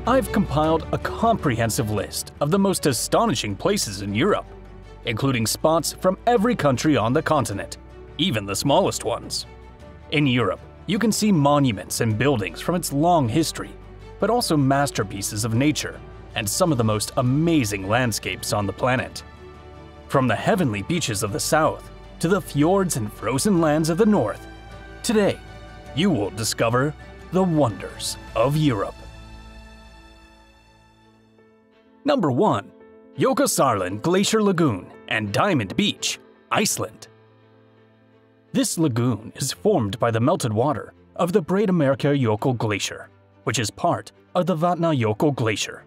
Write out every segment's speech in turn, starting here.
I've compiled a comprehensive list of the most astonishing places in Europe, including spots from every country on the continent, even the smallest ones. In Europe, you can see monuments and buildings from its long history, but also masterpieces of nature and some of the most amazing landscapes on the planet. From the heavenly beaches of the south to the fjords and frozen lands of the north, today you will discover the wonders of Europe. Number 1. Jökulsárlón Glacier Lagoon and Diamond Beach, Iceland. This lagoon is formed by the melted water of the Breiðamerkurjökull Glacier, which is part of the Vatnajökull Glacier.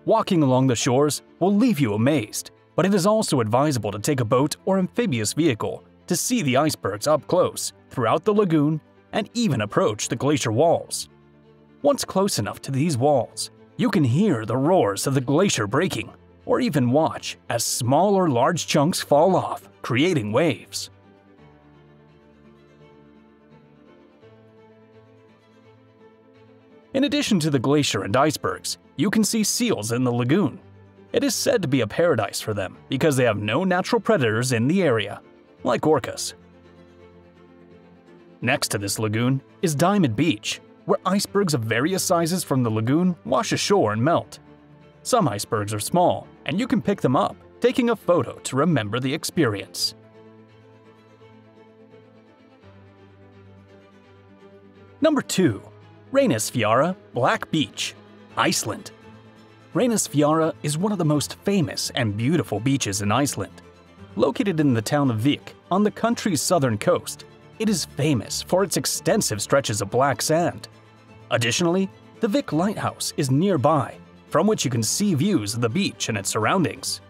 Walking along the shores will leave you amazed, but it is also advisable to take a boat or amphibious vehicle to see the icebergs up close throughout the lagoon and even approach the glacier walls. Once close enough to these walls, you can hear the roars of the glacier breaking, or even watch as small or large chunks fall off, creating waves. In addition to the glacier and icebergs, you can see seals in the lagoon. It is said to be a paradise for them because they have no natural predators in the area, like orcas. Next to this lagoon is Diamond Beach, where icebergs of various sizes from the lagoon wash ashore and melt. Some icebergs are small, and you can pick them up, taking a photo to remember the experience. Number 2. Reynisfjara Black Beach, Iceland. Reynisfjara is one of the most famous and beautiful beaches in Iceland. Located in the town of Vik on the country's southern coast, it is famous for its extensive stretches of black sand. Additionally, the Vik Lighthouse is nearby, from which you can see views of the beach and its surroundings.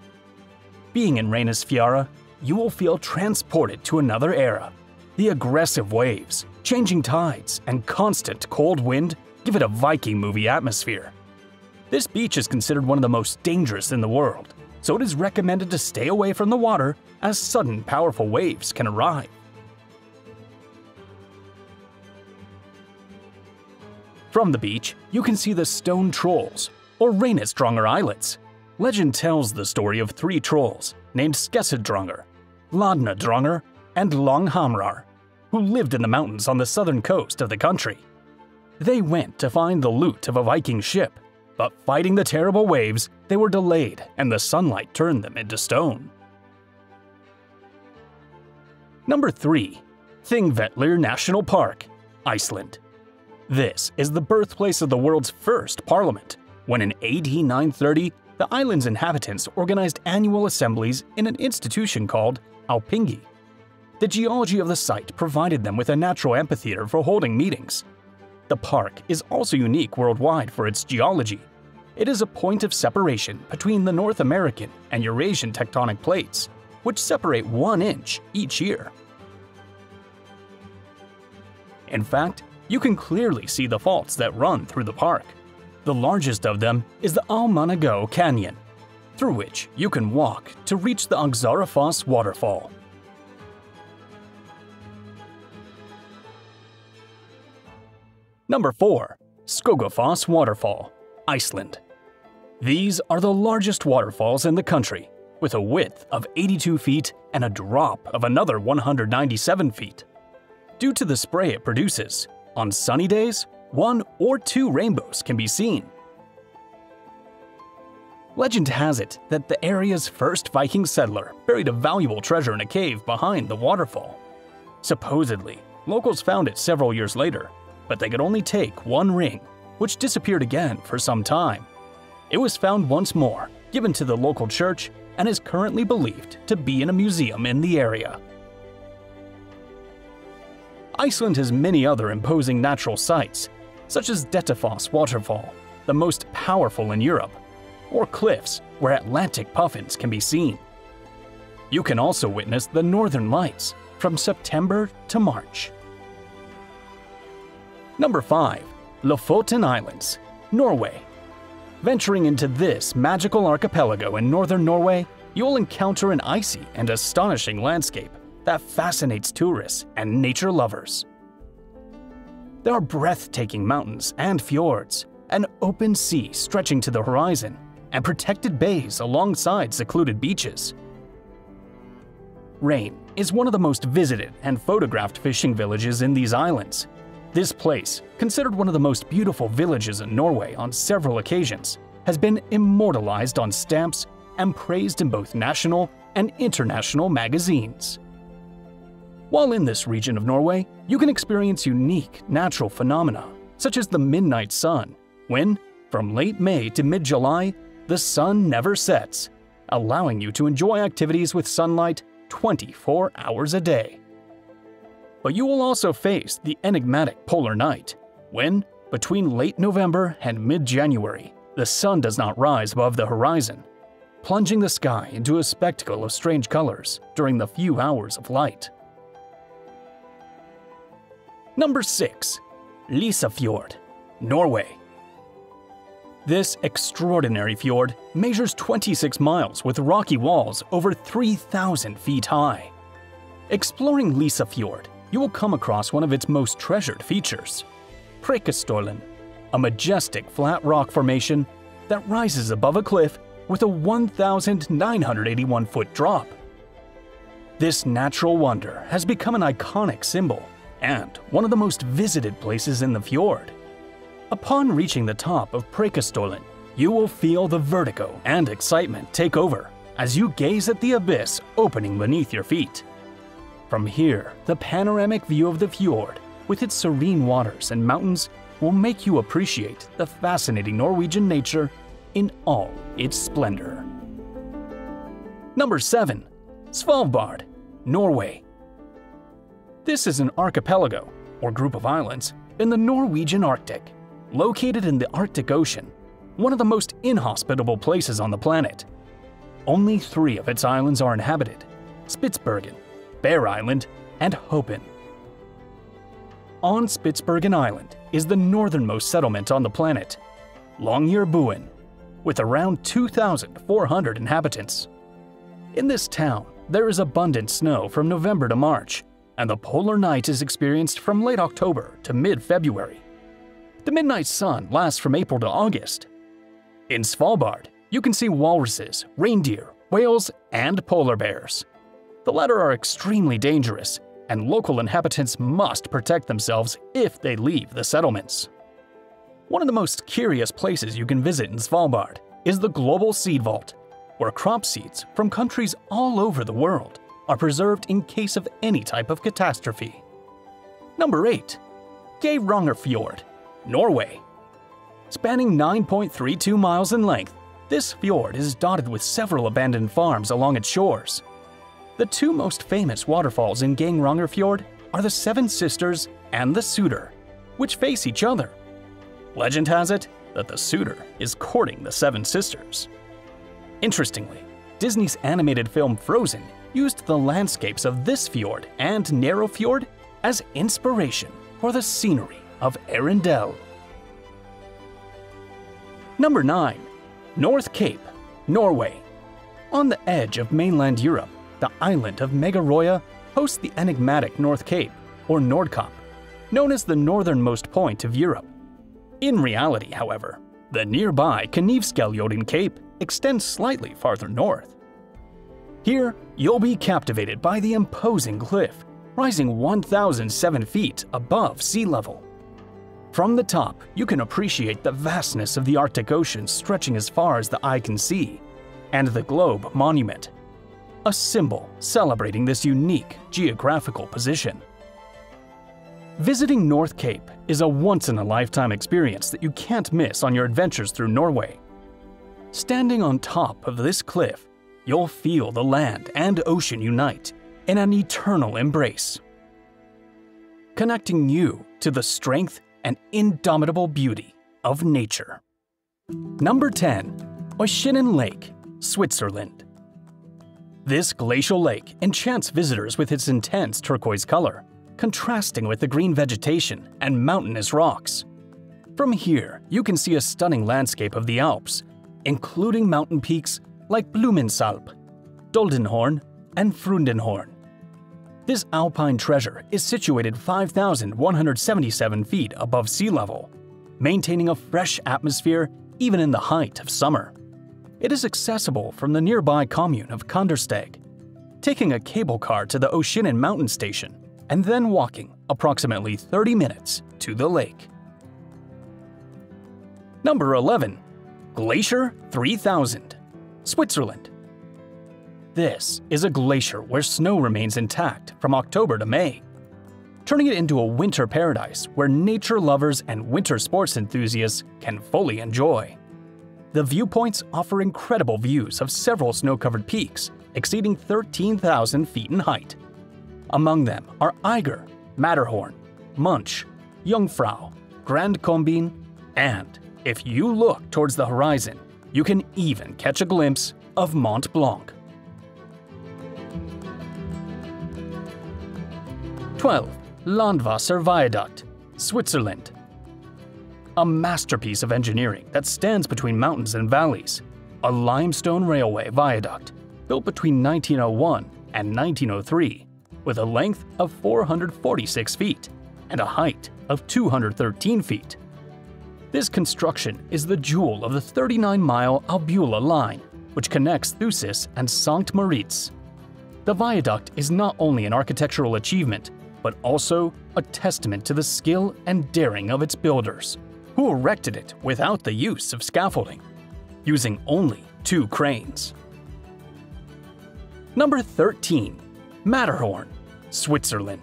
Being in Reynisfjara, you will feel transported to another era. The aggressive waves, changing tides, and constant cold wind give it a Viking movie atmosphere. This beach is considered one of the most dangerous in the world, so it is recommended to stay away from the water as sudden powerful waves can arrive. From the beach, you can see the stone trolls, or Reynisdrangar Islets. Legend tells the story of 3 trolls named Skessadrangar, Ladnadrangar, and Longhamrar, who lived in the mountains on the southern coast of the country. They went to find the loot of a Viking ship, but fighting the terrible waves, they were delayed and the sunlight turned them into stone. Number 3. Thingvellir National Park, Iceland. This is the birthplace of the world's first parliament, when in AD 930, the island's inhabitants organized annual assemblies in an institution called Alþingi. The geology of the site provided them with a natural amphitheater for holding meetings. The park is also unique worldwide for its geology. It is a point of separation between the North American and Eurasian tectonic plates, which separate 1 inch each year. In fact, you can clearly see the faults that run through the park. The largest of them is the Almannagjá Canyon, through which you can walk to reach the Öxarárfoss waterfall. Number 4. Skogafoss Waterfall, Iceland. These are the largest waterfalls in the country, with a width of 82 feet and a drop of another 197 feet. Due to the spray it produces, on sunny days, 1 or 2 rainbows can be seen. Legend has it that the area's first Viking settler buried a valuable treasure in a cave behind the waterfall. Supposedly, locals found it several years later, but they could only take 1 ring, which disappeared again for some time. It was found once more, given to the local church, and is currently believed to be in a museum in the area. Iceland has many other imposing natural sights, such as Dettifoss Waterfall, the most powerful in Europe, or cliffs where Atlantic puffins can be seen. You can also witness the Northern Lights from September to March. Number 5. Lofoten Islands, Norway. Venturing into this magical archipelago in northern Norway, you'll encounter an icy and astonishing landscape that fascinates tourists and nature lovers. There are breathtaking mountains and fjords, an open sea stretching to the horizon, and protected bays alongside secluded beaches. Røyen is one of the most visited and photographed fishing villages in these islands. This place, considered one of the most beautiful villages in Norway on several occasions, has been immortalized on stamps and praised in both national and international magazines. While in this region of Norway, you can experience unique natural phenomena, such as the midnight sun, when, from late May to mid-July, the sun never sets, allowing you to enjoy activities with sunlight 24 hours a day. But you will also face the enigmatic polar night, when, between late November and mid-January, the sun does not rise above the horizon, plunging the sky into a spectacle of strange colors during the few hours of light. Number 6. Lysefjord, Norway. This extraordinary fjord measures 26 miles with rocky walls over 3,000 feet high. Exploring Lysefjord, you will come across one of its most treasured features, Preikestolen, a majestic flat rock formation that rises above a cliff with a 1,981-foot drop. This natural wonder has become an iconic symbol and one of the most visited places in the fjord. Upon reaching the top of Preikestolen, you will feel the vertigo and excitement take over as you gaze at the abyss opening beneath your feet. From here, the panoramic view of the fjord, with its serene waters and mountains, will make you appreciate the fascinating Norwegian nature in all its splendor. Number 7. Svalbard, Norway. This is an archipelago, or group of islands, in the Norwegian Arctic, located in the Arctic Ocean, one of the most inhospitable places on the planet. Only 3 of its islands are inhabited: Spitsbergen, Bear Island, and Hopen. On Spitsbergen Island is the northernmost settlement on the planet, Longyearbyen, with around 2,400 inhabitants. In this town, there is abundant snow from November to March, and the polar night is experienced from late October to mid-February. The midnight sun lasts from April to August. In Svalbard, you can see walruses, reindeer, whales, and polar bears. The latter are extremely dangerous, and local inhabitants must protect themselves if they leave the settlements. One of the most curious places you can visit in Svalbard is the Global Seed Vault, where crop seeds from countries all over the world are preserved in case of any type of catastrophe. Number 8. Geirangerfjord, Norway. Spanning 9.32 miles in length, this fjord is dotted with several abandoned farms along its shores. The 2 most famous waterfalls in Geirangerfjord are the Seven Sisters and the Suder, which face each other. Legend has it that the Suder is courting the Seven Sisters. Interestingly, Disney's animated film Frozen used the landscapes of this fjord and narrow fjord as inspiration for the scenery of Arendelle. Number 9. North Cape, Norway. On the edge of mainland Europe, the island of Megaroya hosts the enigmatic North Cape, or Nordkapp, known as the northernmost point of Europe. In reality, however, the nearby Knivskjelljodden Cape extends slightly farther north. Here, you'll be captivated by the imposing cliff, rising 1,007 feet above sea level. From the top, you can appreciate the vastness of the Arctic Ocean stretching as far as the eye can see, and the Globe Monument, a symbol celebrating this unique geographical position. Visiting North Cape is a once-in-a-lifetime experience that you can't miss on your adventures through Norway. Standing on top of this cliff, you'll feel the land and ocean unite in an eternal embrace, connecting you to the strength and indomitable beauty of nature. Number 10. Oischinen Lake, Switzerland. This glacial lake enchants visitors with its intense turquoise color, contrasting with the green vegetation and mountainous rocks. From here, you can see a stunning landscape of the Alps, including mountain peaks like Blumensalp, Doldenhorn, and Frundenhorn. This alpine treasure is situated 5,177 feet above sea level, maintaining a fresh atmosphere even in the height of summer. It is accessible from the nearby commune of Kandersteg, taking a cable car to the Oshinen mountain station and then walking approximately 30 minutes to the lake. Number 11. Glacier 3000, Switzerland. This is a glacier where snow remains intact from October to May, turning it into a winter paradise where nature lovers and winter sports enthusiasts can fully enjoy. The viewpoints offer incredible views of several snow-covered peaks exceeding 13,000 feet in height. Among them are Eiger, Matterhorn, Munch, Jungfrau, Grand Combin, and, if you look towards the horizon, you can even catch a glimpse of Mont Blanc. 12. Landwasser Viaduct, Switzerland. A masterpiece of engineering that stands between mountains and valleys, a limestone railway viaduct built between 1901 and 1903 with a length of 446 feet and a height of 213 feet. This construction is the jewel of the 39-mile Albula line, which connects Thusis and Sankt Moritz. The viaduct is not only an architectural achievement, but also a testament to the skill and daring of its builders, who erected it without the use of scaffolding, using only 2 cranes. Number 13. Matterhorn, Switzerland.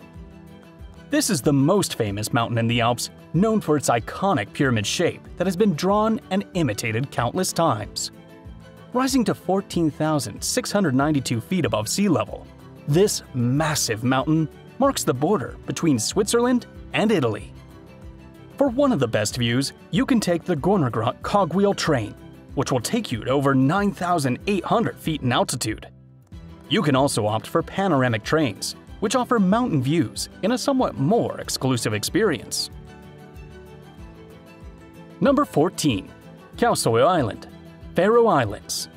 This is the most famous mountain in the Alps, known for its iconic pyramid shape that has been drawn and imitated countless times. Rising to 14,692 feet above sea level, this massive mountain marks the border between Switzerland and Italy. For one of the best views, you can take the Gornergrat cogwheel train, which will take you to over 9,800 feet in altitude. You can also opt for panoramic trains, which offer mountain views in a somewhat more exclusive experience. Number 14. Kausoy Island, Faroe Islands.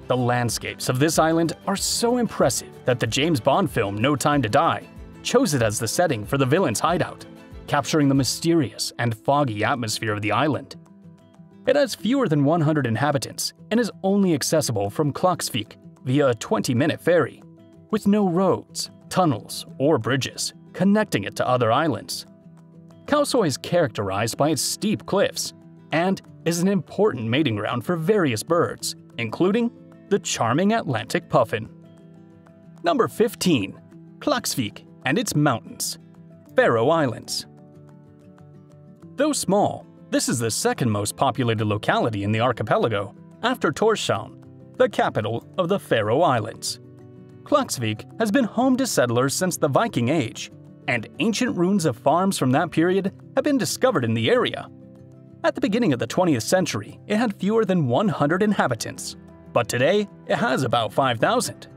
The landscapes of this island are so impressive that the James Bond film No Time to Die chose it as the setting for the villain's hideout, capturing the mysterious and foggy atmosphere of the island. It has fewer than 100 inhabitants and is only accessible from Klaksvik via a 20-minute ferry, with no roads, tunnels, or bridges connecting it to other islands. Kausoy is characterized by its steep cliffs and is an important mating ground for various birds, including the charming Atlantic puffin. Number 15. Klaksvik and its mountains, Faroe Islands. Though small, this is the second most populated locality in the archipelago, after Tórshavn, the capital of the Faroe Islands. Klaksvik has been home to settlers since the Viking Age, and ancient ruins of farms from that period have been discovered in the area. At the beginning of the 20th century, it had fewer than 100 inhabitants, but today it has about 5,000.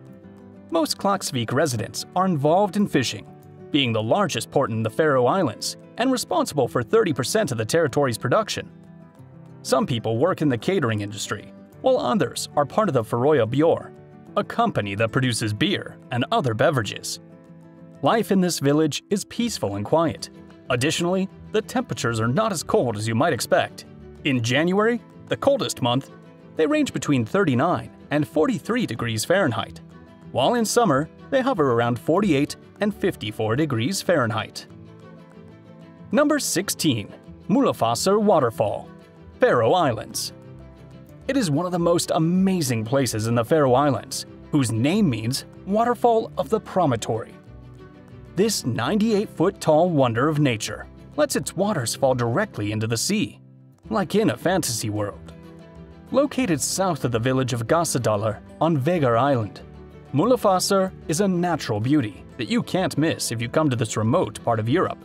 Most Klaksvik residents are involved in fishing, being the largest port in the Faroe Islands and responsible for 30% of the territory's production. Some people work in the catering industry, while others are part of the Faroya Bjór, a company that produces beer and other beverages. Life in this village is peaceful and quiet. Additionally, the temperatures are not as cold as you might expect. In January, the coldest month, they range between 39 and 43 degrees Fahrenheit, while in summer, they hover around 48 and 54 degrees Fahrenheit. Number 16. Múlafossur Waterfall, Faroe Islands. It is one of the most amazing places in the Faroe Islands, whose name means Waterfall of the Promontory. This 98-foot-tall wonder of nature lets its waters fall directly into the sea, like in a fantasy world. Located south of the village of Gásadalur on Vegar Island, Múlafossur is a natural beauty that you can't miss if you come to this remote part of Europe.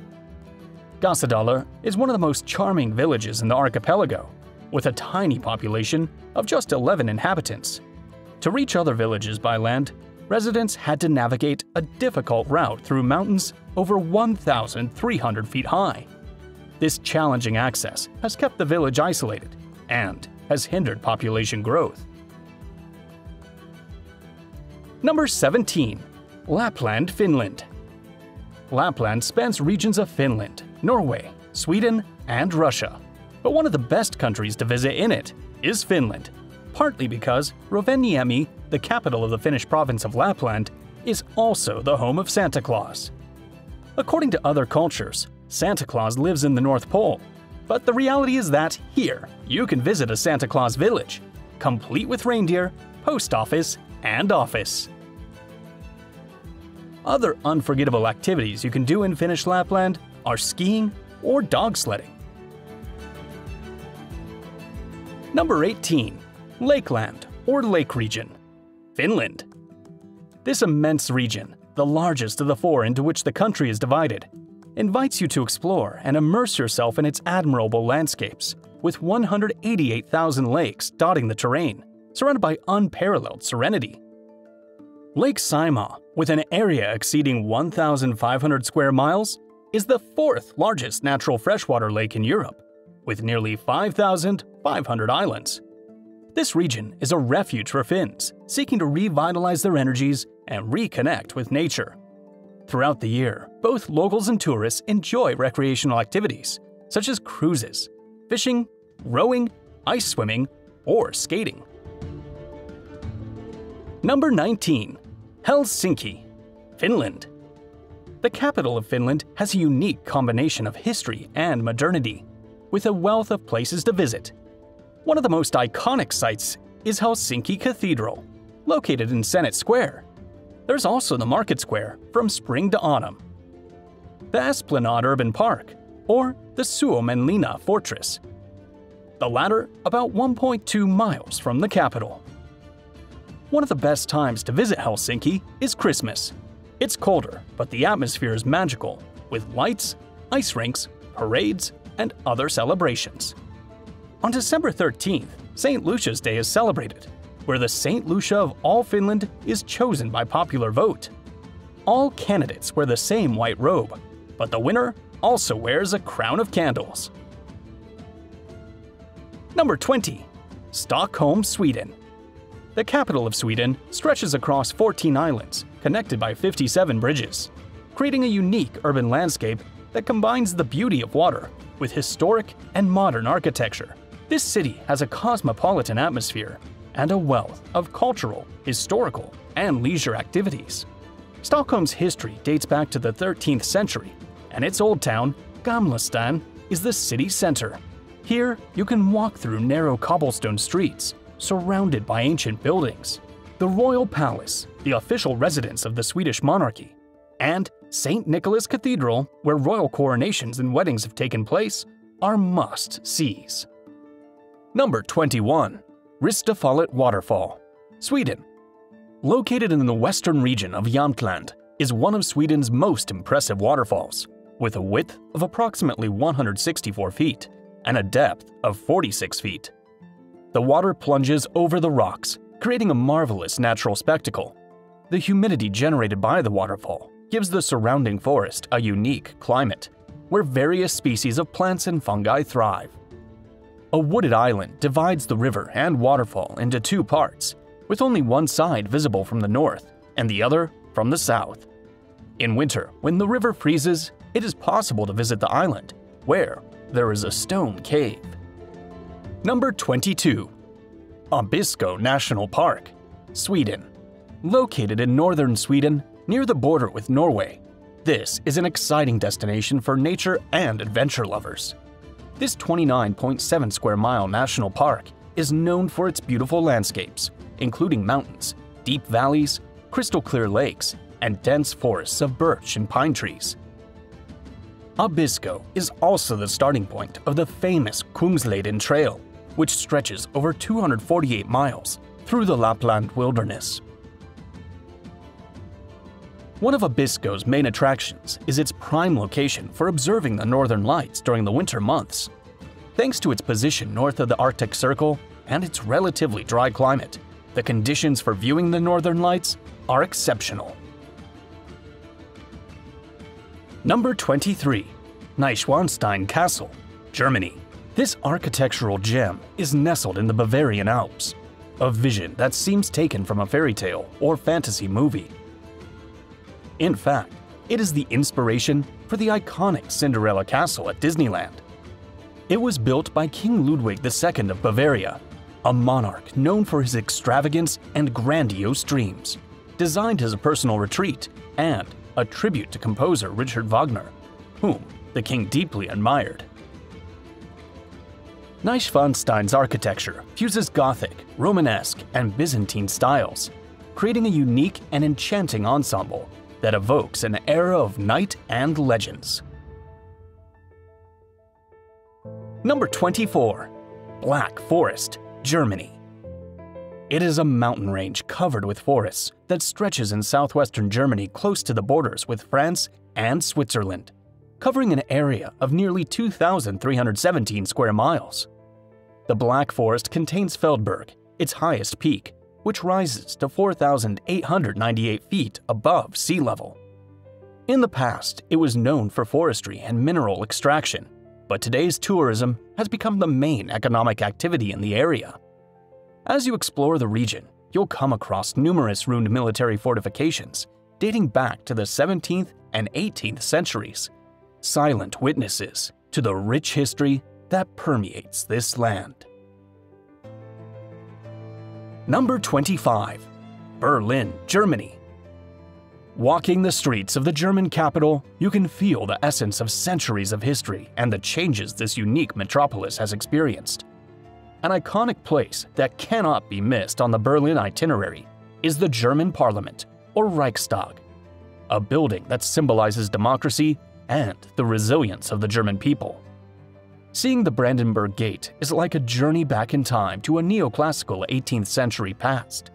Gásadalur is one of the most charming villages in the archipelago, with a tiny population of just 11 inhabitants. To reach other villages by land, residents had to navigate a difficult route through mountains over 1,300 feet high. This challenging access has kept the village isolated and has hindered population growth. Number 17. Lapland, Finland. Lapland spans regions of Finland, Norway, Sweden, and Russia. But one of the best countries to visit in it is Finland, partly because Rovaniemi, the capital of the Finnish province of Lapland, is also the home of Santa Claus. According to other cultures, Santa Claus lives in the North Pole, but the reality is that here you can visit a Santa Claus village, complete with reindeer, post office, and office. Other unforgettable activities you can do in Finnish Lapland are skiing or dog sledding. Number 18. Lakeland or Lake Region, Finland. This immense region, the largest of the four into which the country is divided, invites you to explore and immerse yourself in its admirable landscapes, with 188,000 lakes dotting the terrain, surrounded by unparalleled serenity. Lake Saimaa, with an area exceeding 1,500 square miles, is the fourth largest natural freshwater lake in Europe, with nearly 5,500 islands. This region is a refuge for Finns seeking to revitalize their energies and reconnect with nature. Throughout the year, both locals and tourists enjoy recreational activities such as cruises, fishing, rowing, ice swimming, or skating. Number 19. Helsinki, Finland. The capital of Finland has a unique combination of history and modernity, with a wealth of places to visit. One of the most iconic sites is Helsinki Cathedral, located in Senate Square. There's also the Market Square from spring to autumn, the Esplanade Urban Park, or the Suomenlinna Fortress, the latter about 1.2 miles from the capital. One of the best times to visit Helsinki is Christmas. It's colder, but the atmosphere is magical, with lights, ice rinks, parades, and other celebrations. On December 13th, St. Lucia's Day is celebrated, where the St. Lucia of all Finland is chosen by popular vote. All candidates wear the same white robe, but the winner also wears a crown of candles. Number 20. Stockholm, Sweden. The capital of Sweden stretches across 14 islands, connected by 57 bridges, creating a unique urban landscape that combines the beauty of water with historic and modern architecture. This city has a cosmopolitan atmosphere and a wealth of cultural, historical, and leisure activities. Stockholm's history dates back to the 13th century, and its old town, Gamla Stan, is the city center. Here, you can walk through narrow cobblestone streets, surrounded by ancient buildings. The Royal Palace, the official residence of the Swedish monarchy, and St. Nicholas Cathedral, where royal coronations and weddings have taken place, are must-sees. Number 21. Ristafallet Waterfall, Sweden. Located in the western region of Jämtland, is one of Sweden's most impressive waterfalls, with a width of approximately 164 feet and a depth of 46 feet. The water plunges over the rocks, creating a marvelous natural spectacle. The humidity generated by the waterfall gives the surrounding forest a unique climate, where various species of plants and fungi thrive. A wooded island divides the river and waterfall into two parts, with only one side visible from the north and the other from the south. In winter, when the river freezes, it is possible to visit the island, where there is a stone cave. Number 22. Abisko National Park, Sweden. Located in northern Sweden, near the border with Norway, this is an exciting destination for nature and adventure lovers. This 29.7 square mile national park is known for its beautiful landscapes, including mountains, deep valleys, crystal clear lakes, and dense forests of birch and pine trees. Abisko is also the starting point of the famous Kungsleden Trail, which stretches over 248 miles through the Lapland wilderness. One of Abisko's main attractions is its prime location for observing the northern lights during the winter months. Thanks to its position north of the Arctic Circle and its relatively dry climate, the conditions for viewing the northern lights are exceptional. Number 23. Neuschwanstein Castle, Germany. This architectural gem is nestled in the Bavarian Alps, a vision that seems taken from a fairy tale or fantasy movie. In fact, it is the inspiration for the iconic Cinderella Castle at Disneyland. It was built by King Ludwig II of Bavaria, a monarch known for his extravagance and grandiose dreams, designed as a personal retreat and a tribute to composer Richard Wagner, whom the king deeply admired. Neuschwanstein's architecture fuses Gothic, Romanesque, and Byzantine styles, creating a unique and enchanting ensemble that evokes an era of night and legends. Number 24. Black Forest, Germany. It is a mountain range covered with forests that stretches in southwestern Germany close to the borders with France and Switzerland, covering an area of nearly 2,317 square miles. The Black Forest contains Feldberg, its highest peak, which rises to 4,898 feet above sea level. In the past, it was known for forestry and mineral extraction, but today's tourism has become the main economic activity in the area. As you explore the region, you'll come across numerous ruined military fortifications dating back to the 17th and 18th centuries, silent witnesses to the rich history that permeates this land. Number 25. Berlin, Germany. Walking the streets of the German capital, you can feel the essence of centuries of history and the changes this unique metropolis has experienced. An iconic place that cannot be missed on the Berlin itinerary is the German Parliament, or Reichstag, a building that symbolizes democracy and the resilience of the German people. Seeing the Brandenburg Gate is like a journey back in time to a neoclassical 18th century past.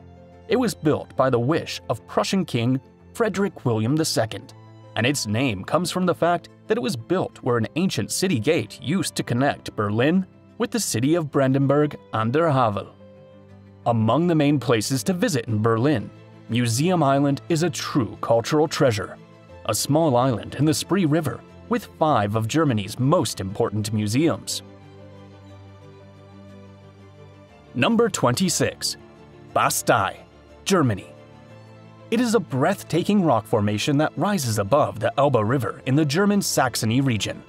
It was built by the wish of Prussian King Frederick William II, and its name comes from the fact that it was built where an ancient city gate used to connect Berlin with the city of Brandenburg an der Havel. Among the main places to visit in Berlin, Museum Island is a true cultural treasure, a small island in the Spree River with 5 of Germany's most important museums. Number 26. Bastei, Germany. It is a breathtaking rock formation that rises above the Elbe River in the German Saxony region.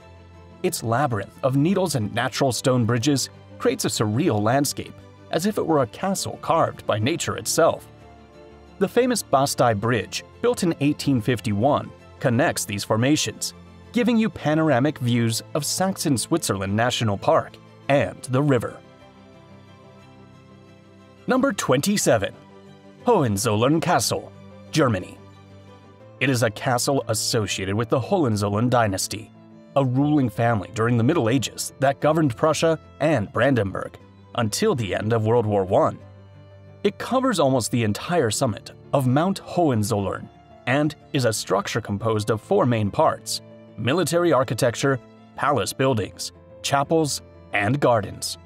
Its labyrinth of needles and natural stone bridges creates a surreal landscape, as if it were a castle carved by nature itself. The famous Bastei Bridge, built in 1851, connects these formations, giving you panoramic views of Saxon-Switzerland National Park and the river. Number 27. Hohenzollern Castle, Germany. It is a castle associated with the Hohenzollern dynasty, a ruling family during the Middle Ages that governed Prussia and Brandenburg until the end of World War I. It covers almost the entire summit of Mount Hohenzollern and is a structure composed of 4 main parts: military architecture, palace buildings, chapels, and gardens.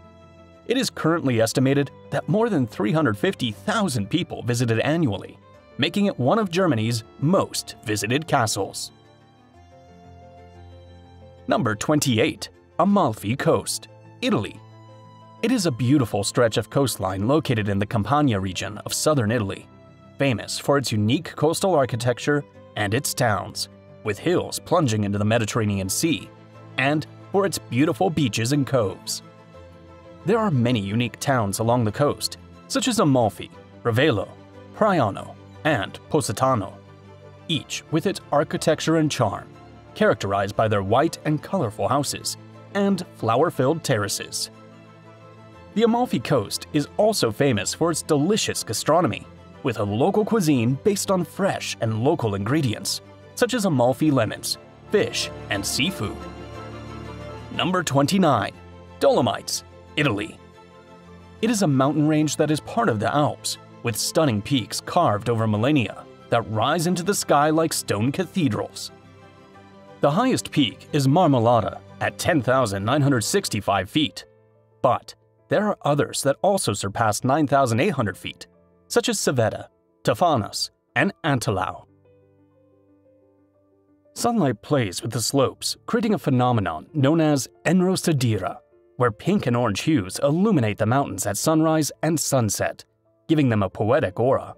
It is currently estimated that more than 350,000 people visit it annually, making it one of Germany's most visited castles. Number 28. Amalfi Coast, Italy. It is a beautiful stretch of coastline located in the Campania region of southern Italy, famous for its unique coastal architecture and its towns, with hills plunging into the Mediterranean Sea, and for its beautiful beaches and coves. There are many unique towns along the coast, such as Amalfi, Ravello, Priano, and Positano, each with its architecture and charm, characterized by their white and colorful houses and flower-filled terraces. The Amalfi Coast is also famous for its delicious gastronomy, with a local cuisine based on fresh and local ingredients, such as Amalfi lemons, fish, and seafood. Number 29. Dolomites, Italy. It is a mountain range that is part of the Alps, with stunning peaks carved over millennia that rise into the sky like stone cathedrals. The highest peak is Marmolada at 10,965 feet, but there are others that also surpass 9,800 feet, such as Civetta, Tafanos, and Antelau. Sunlight plays with the slopes, creating a phenomenon known as enrosadira, where pink and orange hues illuminate the mountains at sunrise and sunset, giving them a poetic aura.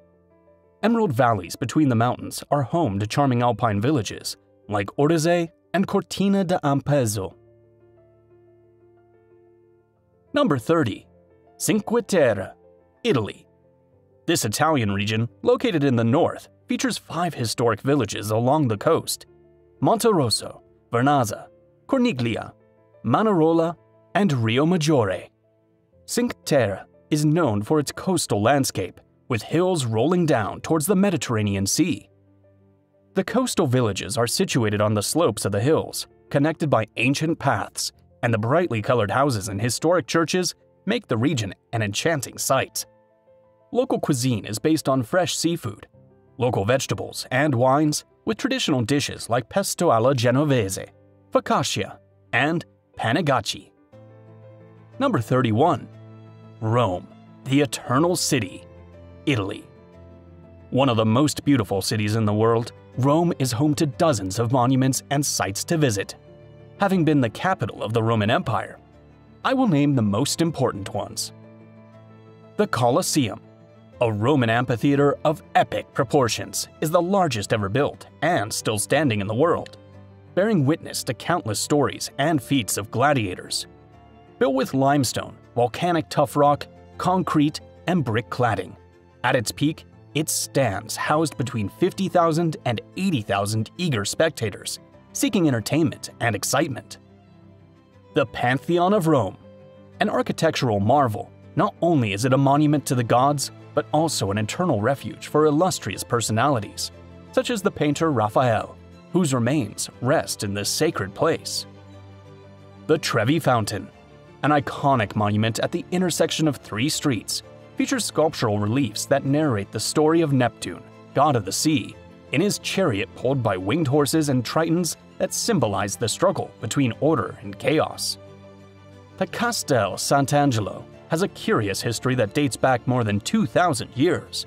Emerald valleys between the mountains are home to charming alpine villages like Ordizé and Cortina d'Ampezzo. Number 30. Cinque Terre, Italy. This Italian region, located in the north, features 5 historic villages along the coast: Monterosso, Vernazza, Corniglia, Manarola, and Rio Maggiore. Cinque Terre is known for its coastal landscape, with hills rolling down towards the Mediterranean Sea. The coastal villages are situated on the slopes of the hills, connected by ancient paths, and the brightly colored houses and historic churches make the region an enchanting sight. Local cuisine is based on fresh seafood, local vegetables, and wines, with traditional dishes like pesto alla genovese, focaccia, and panegacci. Number 31. Rome, the Eternal City, Italy. One of the most beautiful cities in the world, Rome is home to dozens of monuments and sites to visit. Having been the capital of the Roman Empire, I will name the most important ones. The Colosseum, a Roman amphitheater of epic proportions, is the largest ever built and still standing in the world, bearing witness to countless stories and feats of gladiators. Built with limestone, volcanic tuff rock, concrete, and brick cladding, at its peak, it stands housed between 50,000 and 80,000 eager spectators, seeking entertainment and excitement. The Pantheon of Rome, an architectural marvel. Not only is it a monument to the gods, but also an eternal refuge for illustrious personalities, such as the painter Raphael, whose remains rest in this sacred place. The Trevi Fountain, an iconic monument at the intersection of 3 streets, features sculptural reliefs that narrate the story of Neptune, god of the sea, in his chariot pulled by winged horses and tritons that symbolize the struggle between order and chaos. The Castel Sant'Angelo has a curious history that dates back more than 2,000 years.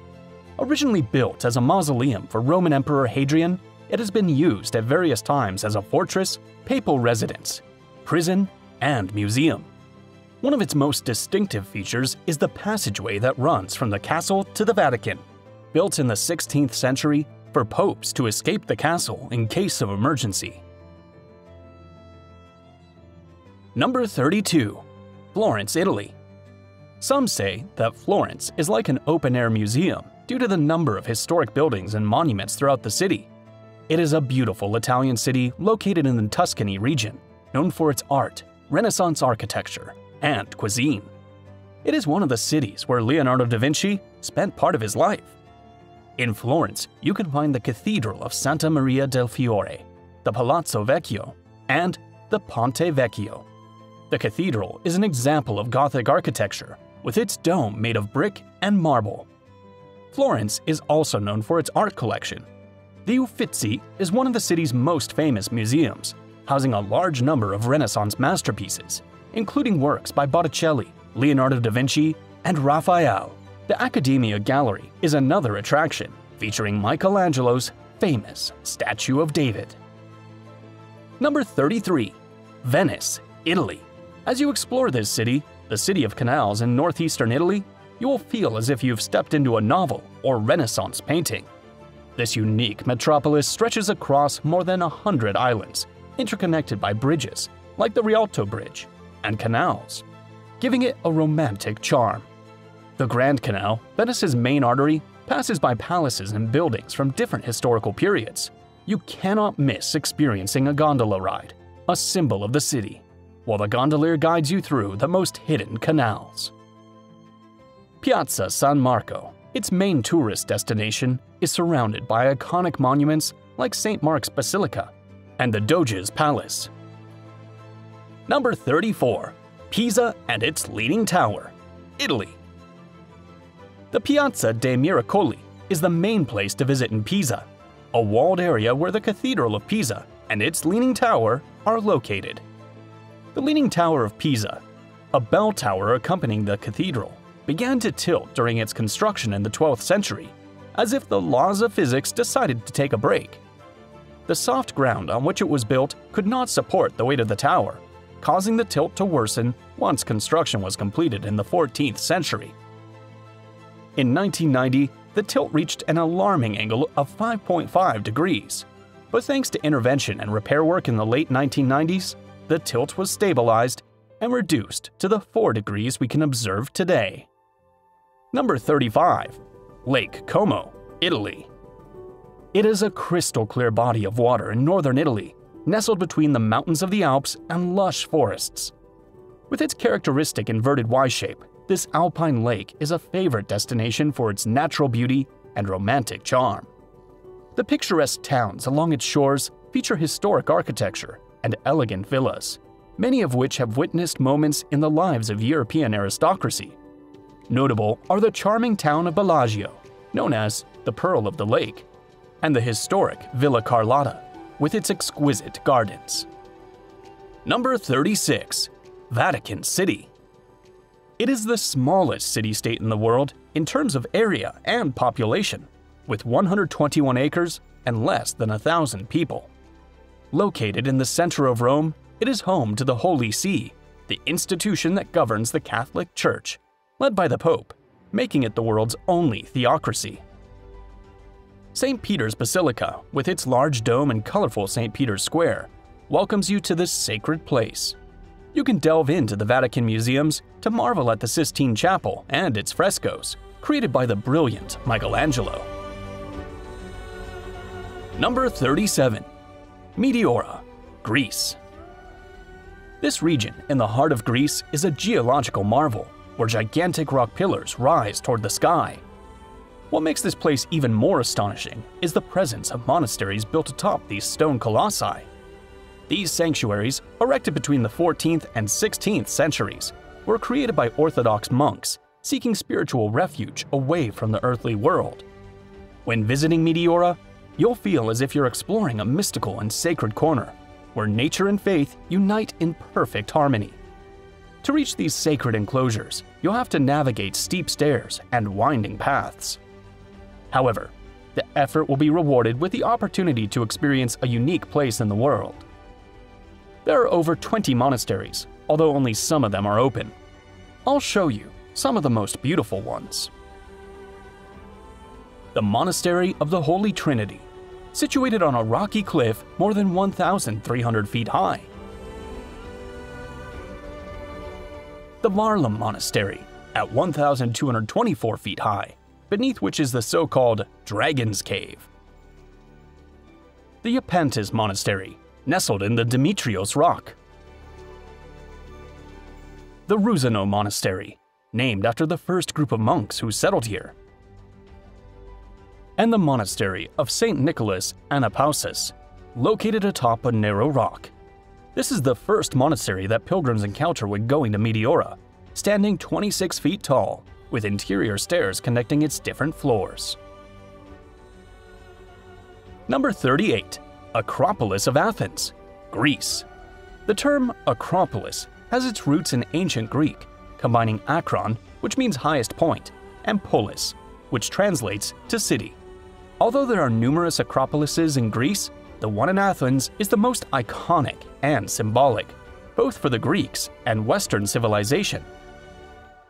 Originally built as a mausoleum for Roman Emperor Hadrian, it has been used at various times as a fortress, papal residence, prison, and museum. One of its most distinctive features is the passageway that runs from the castle to the Vatican, built in the 16th century for popes to escape the castle in case of emergency. Number 32. Florence, Italy. Some say that Florence is like an open-air museum due to the number of historic buildings and monuments throughout the city. It is a beautiful Italian city located in the Tuscany region, known for its art, Renaissance architecture, and cuisine. It is one of the cities where Leonardo da Vinci spent part of his life. In Florence, you can find the Cathedral of Santa Maria del Fiore, the Palazzo Vecchio, and the Ponte Vecchio. The cathedral is an example of Gothic architecture, with its dome made of brick and marble. Florence is also known for its art collection. The Uffizi is one of the city's most famous museums, housing a large number of Renaissance masterpieces, including works by Botticelli, Leonardo da Vinci, and Raphael. The Accademia Gallery is another attraction, featuring Michelangelo's famous Statue of David. Number 33. Venice, Italy. As you explore this city, the city of canals in northeastern Italy, you will feel as if you've stepped into a novel or Renaissance painting. This unique metropolis stretches across more than 100 islands, interconnected by bridges, like the Rialto Bridge, and canals, giving it a romantic charm. The Grand Canal, Venice's main artery, passes by palaces and buildings from different historical periods. You cannot miss experiencing a gondola ride, a symbol of the city, while the gondolier guides you through the most hidden canals. Piazza San Marco, its main tourist destination, is surrounded by iconic monuments like St. Mark's Basilica and the Doge's Palace. Number 34. Pisa and its Leaning Tower, Italy. The Piazza dei Miracoli is the main place to visit in Pisa, a walled area where the Cathedral of Pisa and its Leaning Tower are located. The Leaning Tower of Pisa, a bell tower accompanying the cathedral, began to tilt during its construction in the 12th century, as if the laws of physics decided to take a break. The soft ground on which it was built could not support the weight of the tower, causing the tilt to worsen once construction was completed in the 14th century. In 1990, the tilt reached an alarming angle of 5.5 degrees, but thanks to intervention and repair work in the late 1990s, the tilt was stabilized and reduced to the 4 degrees we can observe today. Number 35. Lake Como, Italy. It is a crystal-clear body of water in northern Italy, nestled between the mountains of the Alps and lush forests. With its characteristic inverted Y shape, this alpine lake is a favorite destination for its natural beauty and romantic charm. The picturesque towns along its shores feature historic architecture and elegant villas, many of which have witnessed moments in the lives of European aristocracy. Notable are the charming town of Bellagio, known as the Pearl of the Lake, and the historic Villa Carlotta, with its exquisite gardens. Number 36. Vatican City. It is the smallest city-state in the world in terms of area and population, with 121 acres and less than 1,000 people. Located in the center of Rome, it is home to the Holy See, the institution that governs the Catholic Church, led by the Pope, making it the world's only theocracy. St. Peter's Basilica, with its large dome and colorful St. Peter's Square, welcomes you to this sacred place. You can delve into the Vatican museums to marvel at the Sistine Chapel and its frescoes, created by the brilliant Michelangelo. Number 37. Meteora, Greece. This region in the heart of Greece is a geological marvel, where gigantic rock pillars rise toward the sky. What makes this place even more astonishing is the presence of monasteries built atop these stone colossi. These sanctuaries, erected between the 14th and 16th centuries, were created by Orthodox monks seeking spiritual refuge away from the earthly world. When visiting Meteora, you'll feel as if you're exploring a mystical and sacred corner, where nature and faith unite in perfect harmony. To reach these sacred enclosures, you'll have to navigate steep stairs and winding paths. However, the effort will be rewarded with the opportunity to experience a unique place in the world. There are over 20 monasteries, although only some of them are open. I'll show you some of the most beautiful ones. The Monastery of the Holy Trinity, situated on a rocky cliff more than 1,300 feet high. The Varlam Monastery, at 1,224 feet high, beneath which is the so-called Dragon's Cave. The Iapantis Monastery, nestled in the Demetrios Rock. The Ruzano Monastery, named after the first group of monks who settled here. And the Monastery of St. Nicholas Anapausis, located atop a narrow rock. This is the first monastery that pilgrims encounter when going to Meteora, standing 26 feet tall, with interior stairs connecting its different floors. Number 38. Acropolis of Athens, Greece. The term Acropolis has its roots in ancient Greek, combining akron, which means highest point, and polis, which translates to city. Although there are numerous acropolises in Greece, the one in Athens is the most iconic and symbolic, both for the Greeks and Western civilization.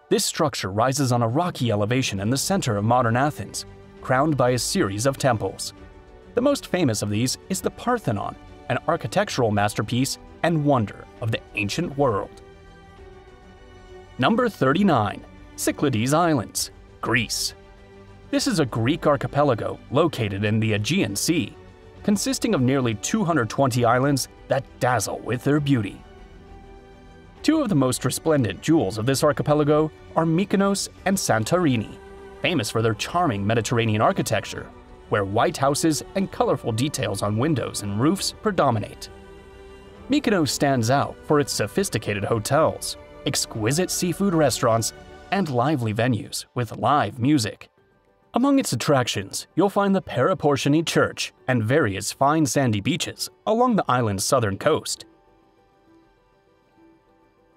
This structure rises on a rocky elevation in the center of modern Athens, crowned by a series of temples. The most famous of these is the Parthenon, an architectural masterpiece and wonder of the ancient world. Number 39. Cyclades Islands, Greece. This is a Greek archipelago located in the Aegean Sea, consisting of nearly 220 islands that dazzle with their beauty. Two of the most resplendent jewels of this archipelago are Mykonos and Santorini, famous for their charming Mediterranean architecture, where white houses and colorful details on windows and roofs predominate. Mykonos stands out for its sophisticated hotels, exquisite seafood restaurants, and lively venues with live music. Among its attractions, you'll find the Paraportioni Church and various fine sandy beaches along the island's southern coast.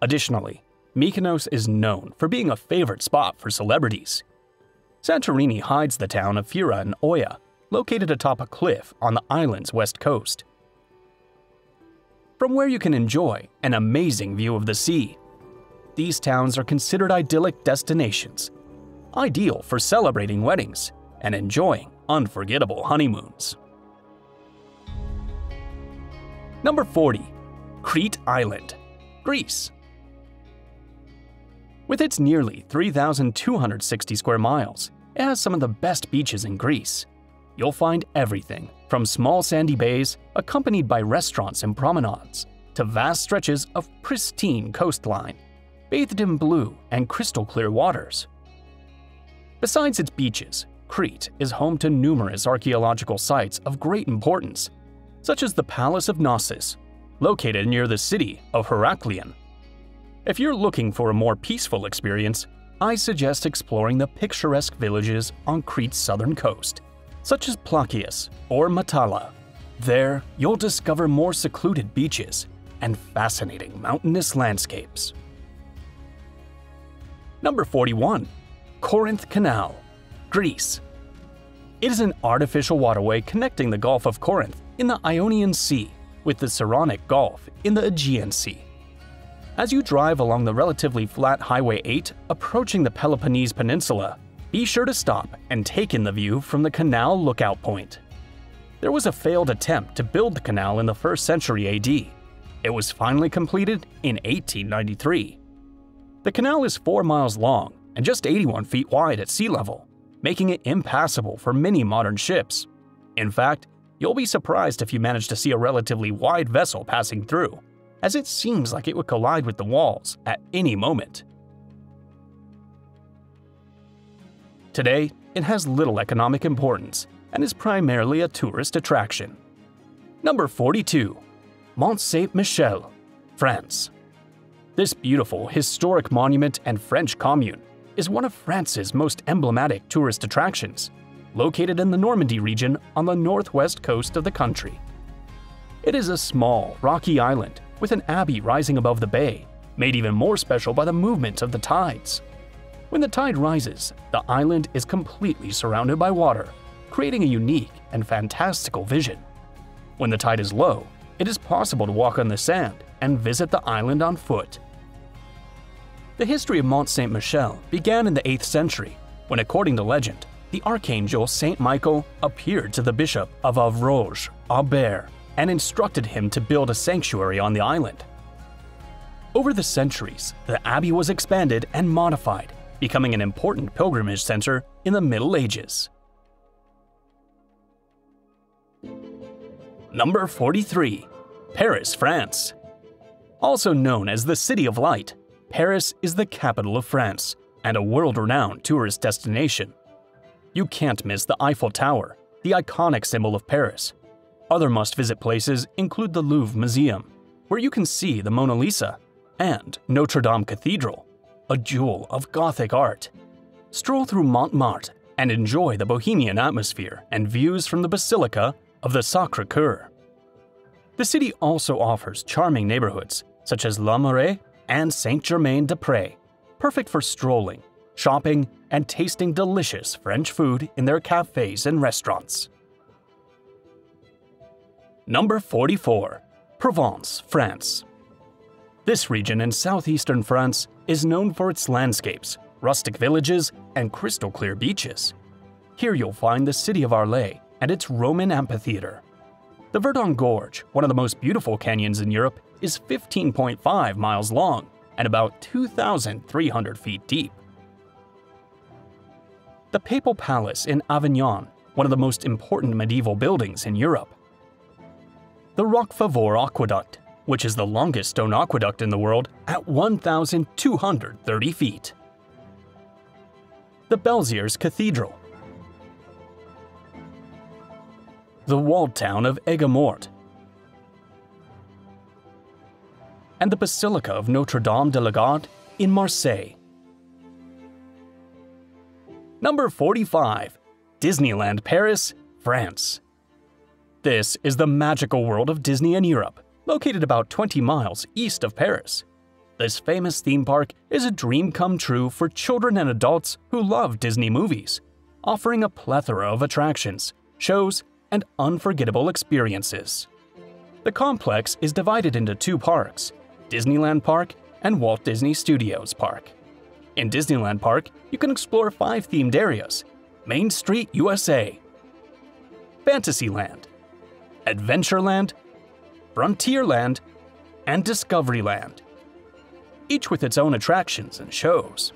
Additionally, Mykonos is known for being a favorite spot for celebrities. Santorini hides the town of Fira and Oia, located atop a cliff on the island's west coast, from where you can enjoy an amazing view of the sea. These towns are considered idyllic destinations, ideal for celebrating weddings and enjoying unforgettable honeymoons. Number 40. Crete Island, Greece. With its nearly 3,260 square miles, it has some of the best beaches in Greece. You'll find everything from small sandy bays accompanied by restaurants and promenades to vast stretches of pristine coastline, bathed in blue and crystal clear waters. Besides its beaches, Crete is home to numerous archaeological sites of great importance, such as the Palace of Knossos, located near the city of Heraklion. If you're looking for a more peaceful experience, I suggest exploring the picturesque villages on Crete's southern coast, such as Plakias or Matala. There, you'll discover more secluded beaches and fascinating mountainous landscapes. Number 41. Corinth Canal, Greece. It is an artificial waterway connecting the Gulf of Corinth in the Ionian Sea with the Saronic Gulf in the Aegean Sea. As you drive along the relatively flat Highway 8 approaching the Peloponnese Peninsula, be sure to stop and take in the view from the canal lookout point. There was a failed attempt to build the canal in the 1st century AD. It was finally completed in 1893. The canal is 4 miles long and just 81 feet wide at sea level, making it impassable for many modern ships. In fact, you'll be surprised if you manage to see a relatively wide vessel passing through, as it seems like it would collide with the walls at any moment. Today, it has little economic importance and is primarily a tourist attraction. Number 42. Mont Saint-Michel, France. This beautiful historic monument and French commune is one of France's most emblematic tourist attractions, located in the Normandy region on the northwest coast of the country. It is a small, rocky island with an abbey rising above the bay, made even more special by the movement of the tides. When the tide rises, the island is completely surrounded by water, creating a unique and fantastical vision. When the tide is low, it is possible to walk on the sand and visit the island on foot. The history of Mont Saint-Michel began in the 8th century, when, according to legend, the archangel Saint Michael appeared to the bishop of Avrouges, Aubert, and instructed him to build a sanctuary on the island. Over the centuries, the abbey was expanded and modified, becoming an important pilgrimage center in the Middle Ages. Number 43. Paris, France. Also known as the City of Light, Paris is the capital of France and a world-renowned tourist destination. You can't miss the Eiffel Tower, the iconic symbol of Paris. Other must-visit places include the Louvre Museum, where you can see the Mona Lisa, and Notre Dame Cathedral, a jewel of Gothic art. Stroll through Montmartre and enjoy the bohemian atmosphere and views from the Basilica of the Sacré-Cœur. The city also offers charming neighborhoods such as La Marais and Saint-Germain-des-Prés, perfect for strolling, shopping, and tasting delicious French food in their cafes and restaurants. Number 44. Provence, France. This region in southeastern France is known for its landscapes, rustic villages, and crystal-clear beaches. Here you'll find the city of Arles and its Roman amphitheater. The Verdon Gorge, one of the most beautiful canyons in Europe, is 15.5 miles long and about 2,300 feet deep. The Papal Palace in Avignon, one of the most important medieval buildings in Europe. The Roquefort Aqueduct, which is the longest stone aqueduct in the world at 1,230 feet. The Belsiers Cathedral. The walled town of Aigues-Mortes. And the Basilica of Notre Dame de la Garde in Marseille. Number 45. Disneyland Paris, France. This is the magical world of Disney in Europe, located about 20 miles east of Paris. This famous theme park is a dream come true for children and adults who love Disney movies, offering a plethora of attractions, shows, and unforgettable experiences. The complex is divided into two parks, Disneyland Park and Walt Disney Studios Park. In Disneyland Park, you can explore 5 themed areas: Main Street USA, Fantasyland, Adventureland, Frontierland, and Discoveryland. each with its own attractions and shows.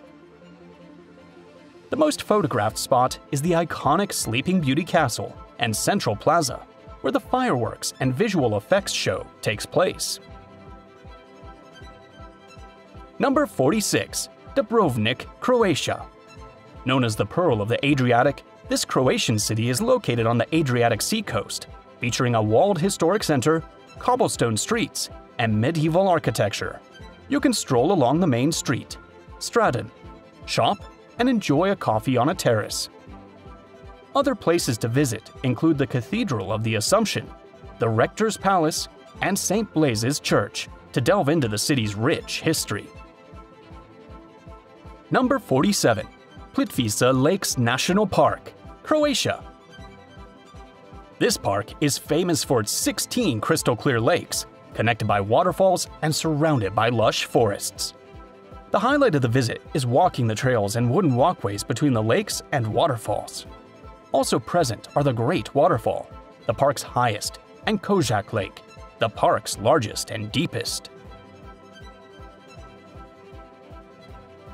The most photographed spot is the iconic Sleeping Beauty Castle and Central Plaza, where the fireworks and visual effects show takes place. Number 46. Dubrovnik, Croatia. Known as the Pearl of the Adriatic, this Croatian city is located on the Adriatic Sea coast, featuring a walled historic center, cobblestone streets, and medieval architecture. You can stroll along the main street, Stradun, shop, and enjoy a coffee on a terrace. Other places to visit include the Cathedral of the Assumption, the Rector's Palace, and St. Blaise's Church to delve into the city's rich history. Number 47. Plitvice Lakes National Park, Croatia. This park is famous for its 16 crystal-clear lakes, connected by waterfalls and surrounded by lush forests. The highlight of the visit is walking the trails and wooden walkways between the lakes and waterfalls. Also present are the Great Waterfall, the park's highest, and Kozak Lake, the park's largest and deepest.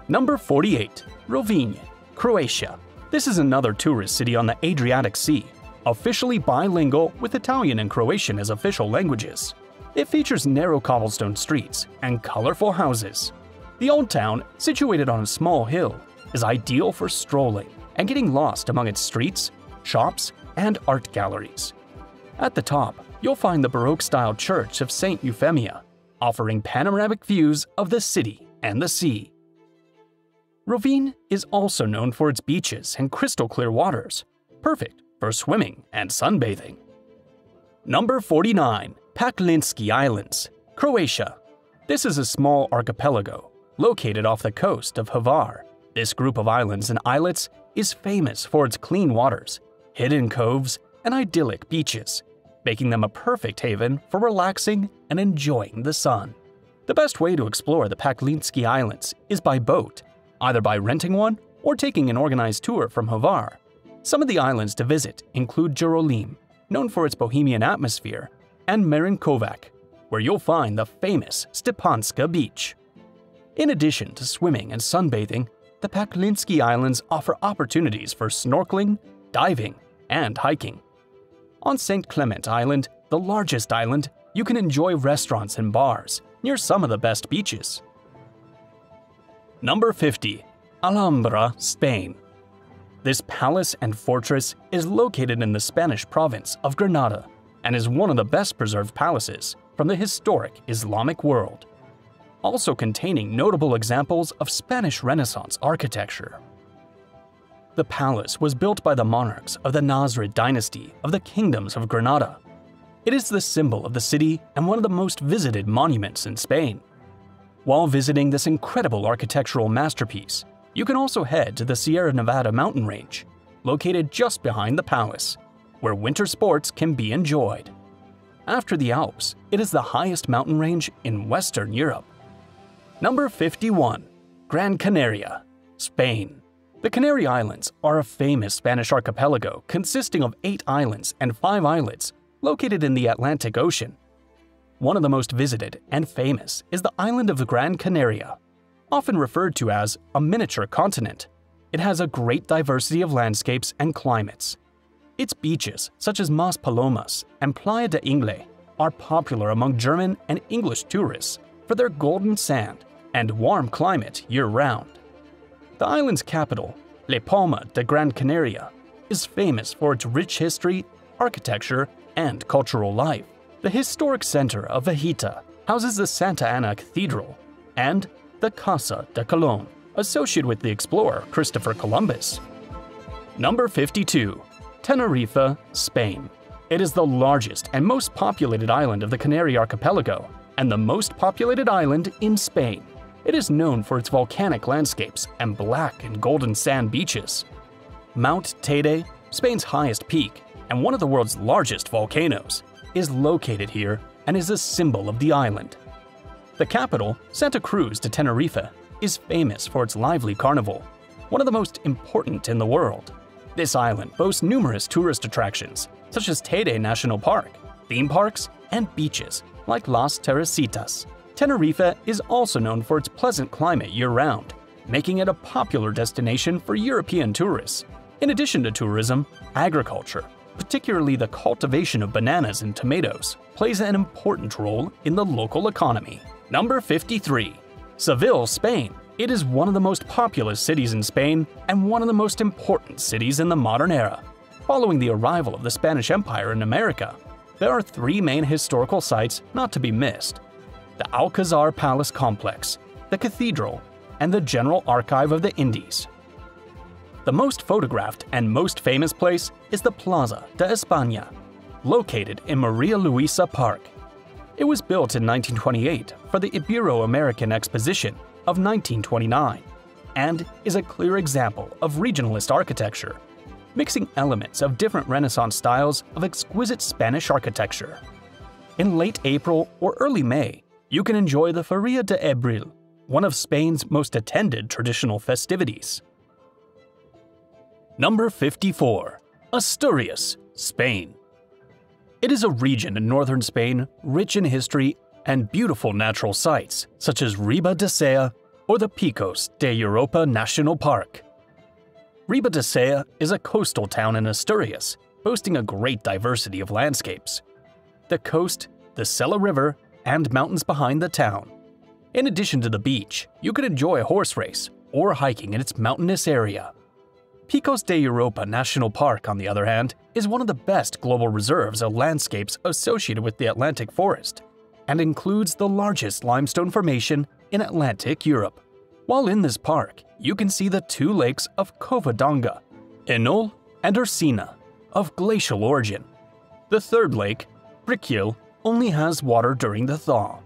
Number 48. Rovinj, Croatia. This is another tourist city on the Adriatic Sea, officially bilingual with Italian and Croatian as official languages. It features narrow cobblestone streets and colorful houses. The old town, situated on a small hill, is ideal for strolling and getting lost among its streets, shops, and art galleries. At the top, you'll find the Baroque-style Church of St. Euphemia, offering panoramic views of the city and the sea. Rovinj is also known for its beaches and crystal-clear waters, perfect for swimming and sunbathing. Number 49. Paklinski Islands, Croatia. This is a small archipelago located off the coast of Hvar. This group of islands and islets is famous for its clean waters, hidden coves, and idyllic beaches, making them a perfect haven for relaxing and enjoying the sun. The best way to explore the Paklinski Islands is by boat, either by renting one or taking an organized tour from Hvar. Some of the islands to visit include Jerolim, known for its bohemian atmosphere, and Marinkovac, where you'll find the famous Stepanska Beach. In addition to swimming and sunbathing, the Paklinski Islands offer opportunities for snorkeling, diving, and hiking. On St. Clement Island, the largest island, you can enjoy restaurants and bars near some of the best beaches. Number 50. Alhambra, Spain. This palace and fortress is located in the Spanish province of Granada and is one of the best preserved palaces from the historic Islamic world, also containing notable examples of Spanish Renaissance architecture. The palace was built by the monarchs of the Nasrid dynasty of the kingdoms of Granada. It is the symbol of the city and one of the most visited monuments in Spain. While visiting this incredible architectural masterpiece, you can also head to the Sierra Nevada mountain range, located just behind the palace, where winter sports can be enjoyed. After the Alps, it is the highest mountain range in Western Europe. Number 51. Gran Canaria, Spain. The Canary Islands are a famous Spanish archipelago consisting of 8 islands and 5 islets located in the Atlantic Ocean. One of the most visited and famous is the island of Gran Canaria, often referred to as a miniature continent. It has a great diversity of landscapes and climates. Its beaches, such as Mas Palomas and Playa de Ingle, are popular among German and English tourists for their golden sand and warm climate year-round. The island's capital, La Palma de Gran Canaria, is famous for its rich history, architecture, and cultural life. The historic center of Vejita houses the Santa Ana Cathedral and the Casa de Colón, associated with the explorer Christopher Columbus. Number 52. Tenerife, Spain. It is the largest and most populated island of the Canary Archipelago and the most populated island in Spain. It is known for its volcanic landscapes and black and golden sand beaches. Mount Teide, Spain's highest peak and one of the world's largest volcanoes, is located here and is a symbol of the island. The capital, Santa Cruz de Tenerife, is famous for its lively carnival, one of the most important in the world. This island boasts numerous tourist attractions, such as Teide National Park, theme parks, and beaches like Las Terrasitas. Tenerife is also known for its pleasant climate year-round, making it a popular destination for European tourists. In addition to tourism, agriculture, particularly the cultivation of bananas and tomatoes, plays an important role in the local economy. Number 53. Seville, Spain. It is one of the most populous cities in Spain and one of the most important cities in the modern era. Following the arrival of the Spanish Empire in America, there are three main historical sites not to be missed: the Alcazar Palace Complex, the Cathedral, and the General Archive of the Indies. The most photographed and most famous place is the Plaza de España, located in Maria Luisa Park. It was built in 1928 for the Ibero-American Exposition of 1929 and is a clear example of regionalist architecture, mixing elements of different Renaissance styles of exquisite Spanish architecture. In late April or early May, you can enjoy the Feria de Abril, one of Spain's most attended traditional festivities. Number 54. Asturias, Spain. It is a region in northern Spain rich in history and beautiful natural sights such as Riba de Sella or the Picos de Europa National Park. Riba de Sella is a coastal town in Asturias, boasting a great diversity of landscapes. The coast, the Sella River, and mountains behind the town. In addition to the beach, you can enjoy a horse race or hiking in its mountainous area. Picos de Europa National Park, on the other hand, is one of the best global reserves of landscapes associated with the Atlantic forest and includes the largest limestone formation in Atlantic Europe. While in this park, you can see the two lakes of Covadonga, Enol and Ursina, of glacial origin. The third lake, Brickhill, only has water during the thaw.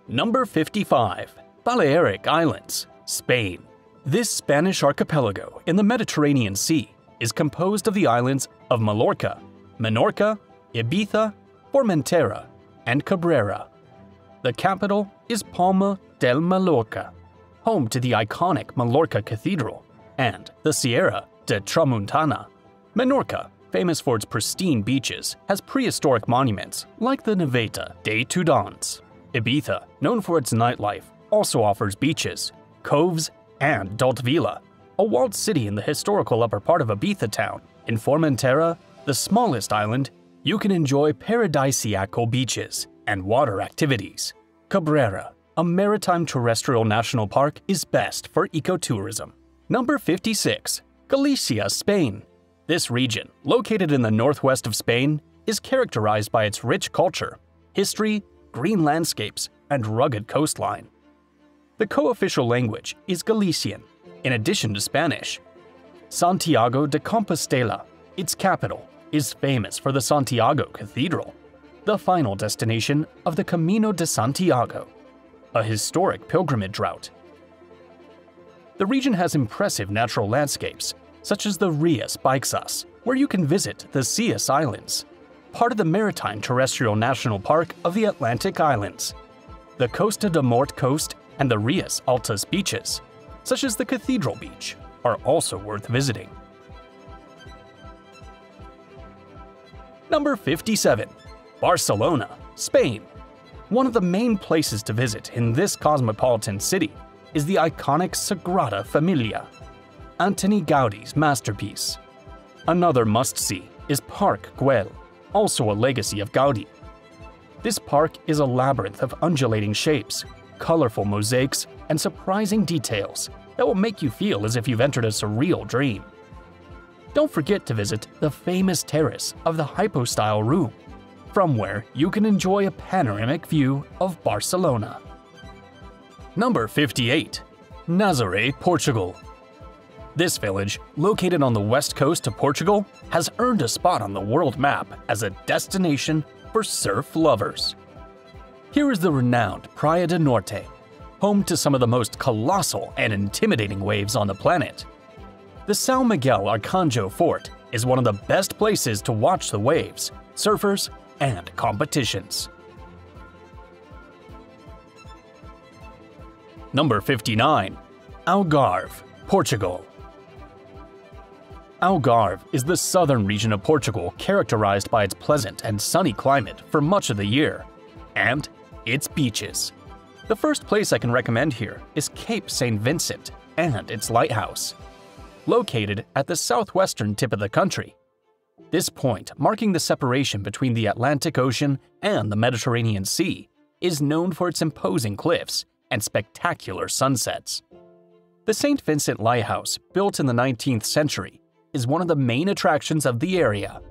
Number 55. Balearic Islands, Spain. This Spanish archipelago in the Mediterranean Sea is composed of the islands of Mallorca, Menorca, Ibiza, Formentera, and Cabrera. The capital is Palma del Mallorca, home to the iconic Mallorca Cathedral, and the Sierra de Tramuntana. Menorca, famous for its pristine beaches, has prehistoric monuments like the Naveta de Tudons. Ibiza, known for its nightlife, also offers beaches, coves, and Dalt Vila, a walled city in the historical upper part of Ibiza town. In Formentera, the smallest island, you can enjoy paradisiacal beaches and water activities. Cabrera, a maritime terrestrial national park, is best for ecotourism. Number 56. Galicia, Spain. This region, located in the northwest of Spain, is characterized by its rich culture, history, green landscapes, and rugged coastline. The co-official language is Galician, in addition to Spanish. Santiago de Compostela, its capital, is famous for the Santiago Cathedral, the final destination of the Camino de Santiago, a historic pilgrimage route. The region has impressive natural landscapes, such as the Rias Baixas, where you can visit the Cius Islands, part of the Maritime Terrestrial National Park of the Atlantic Islands. The Costa de Mort coast and the Rias Altas beaches, such as the Cathedral Beach, are also worth visiting. Number 57. Barcelona, Spain. One of the main places to visit in this cosmopolitan city is the iconic Sagrada Familia, Antoni Gaudi's masterpiece. Another must-see is Parc Güell, also a legacy of Gaudi. This park is a labyrinth of undulating shapes, colorful mosaics, and surprising details that will make you feel as if you've entered a surreal dream. Don't forget to visit the famous terrace of the Hypostyle Room, from where you can enjoy a panoramic view of Barcelona. Number 58. Nazaré, Portugal. This village, located on the west coast of Portugal, has earned a spot on the world map as a destination for surf lovers. Here is the renowned Praia do Norte, home to some of the most colossal and intimidating waves on the planet. The São Miguel Arcanjo Fort is one of the best places to watch the waves, surfers, and competitions. Number 59. Algarve, Portugal. Algarve is the southern region of Portugal characterized by its pleasant and sunny climate for much of the year, and its beaches. The first place I can recommend here is Cape St. Vincent and its lighthouse. Located at the southwestern tip of the country, this point, marking the separation between the Atlantic Ocean and the Mediterranean Sea, is known for its imposing cliffs and spectacular sunsets. The St. Vincent Lighthouse, built in the 19th century, is one of the main attractions of the area.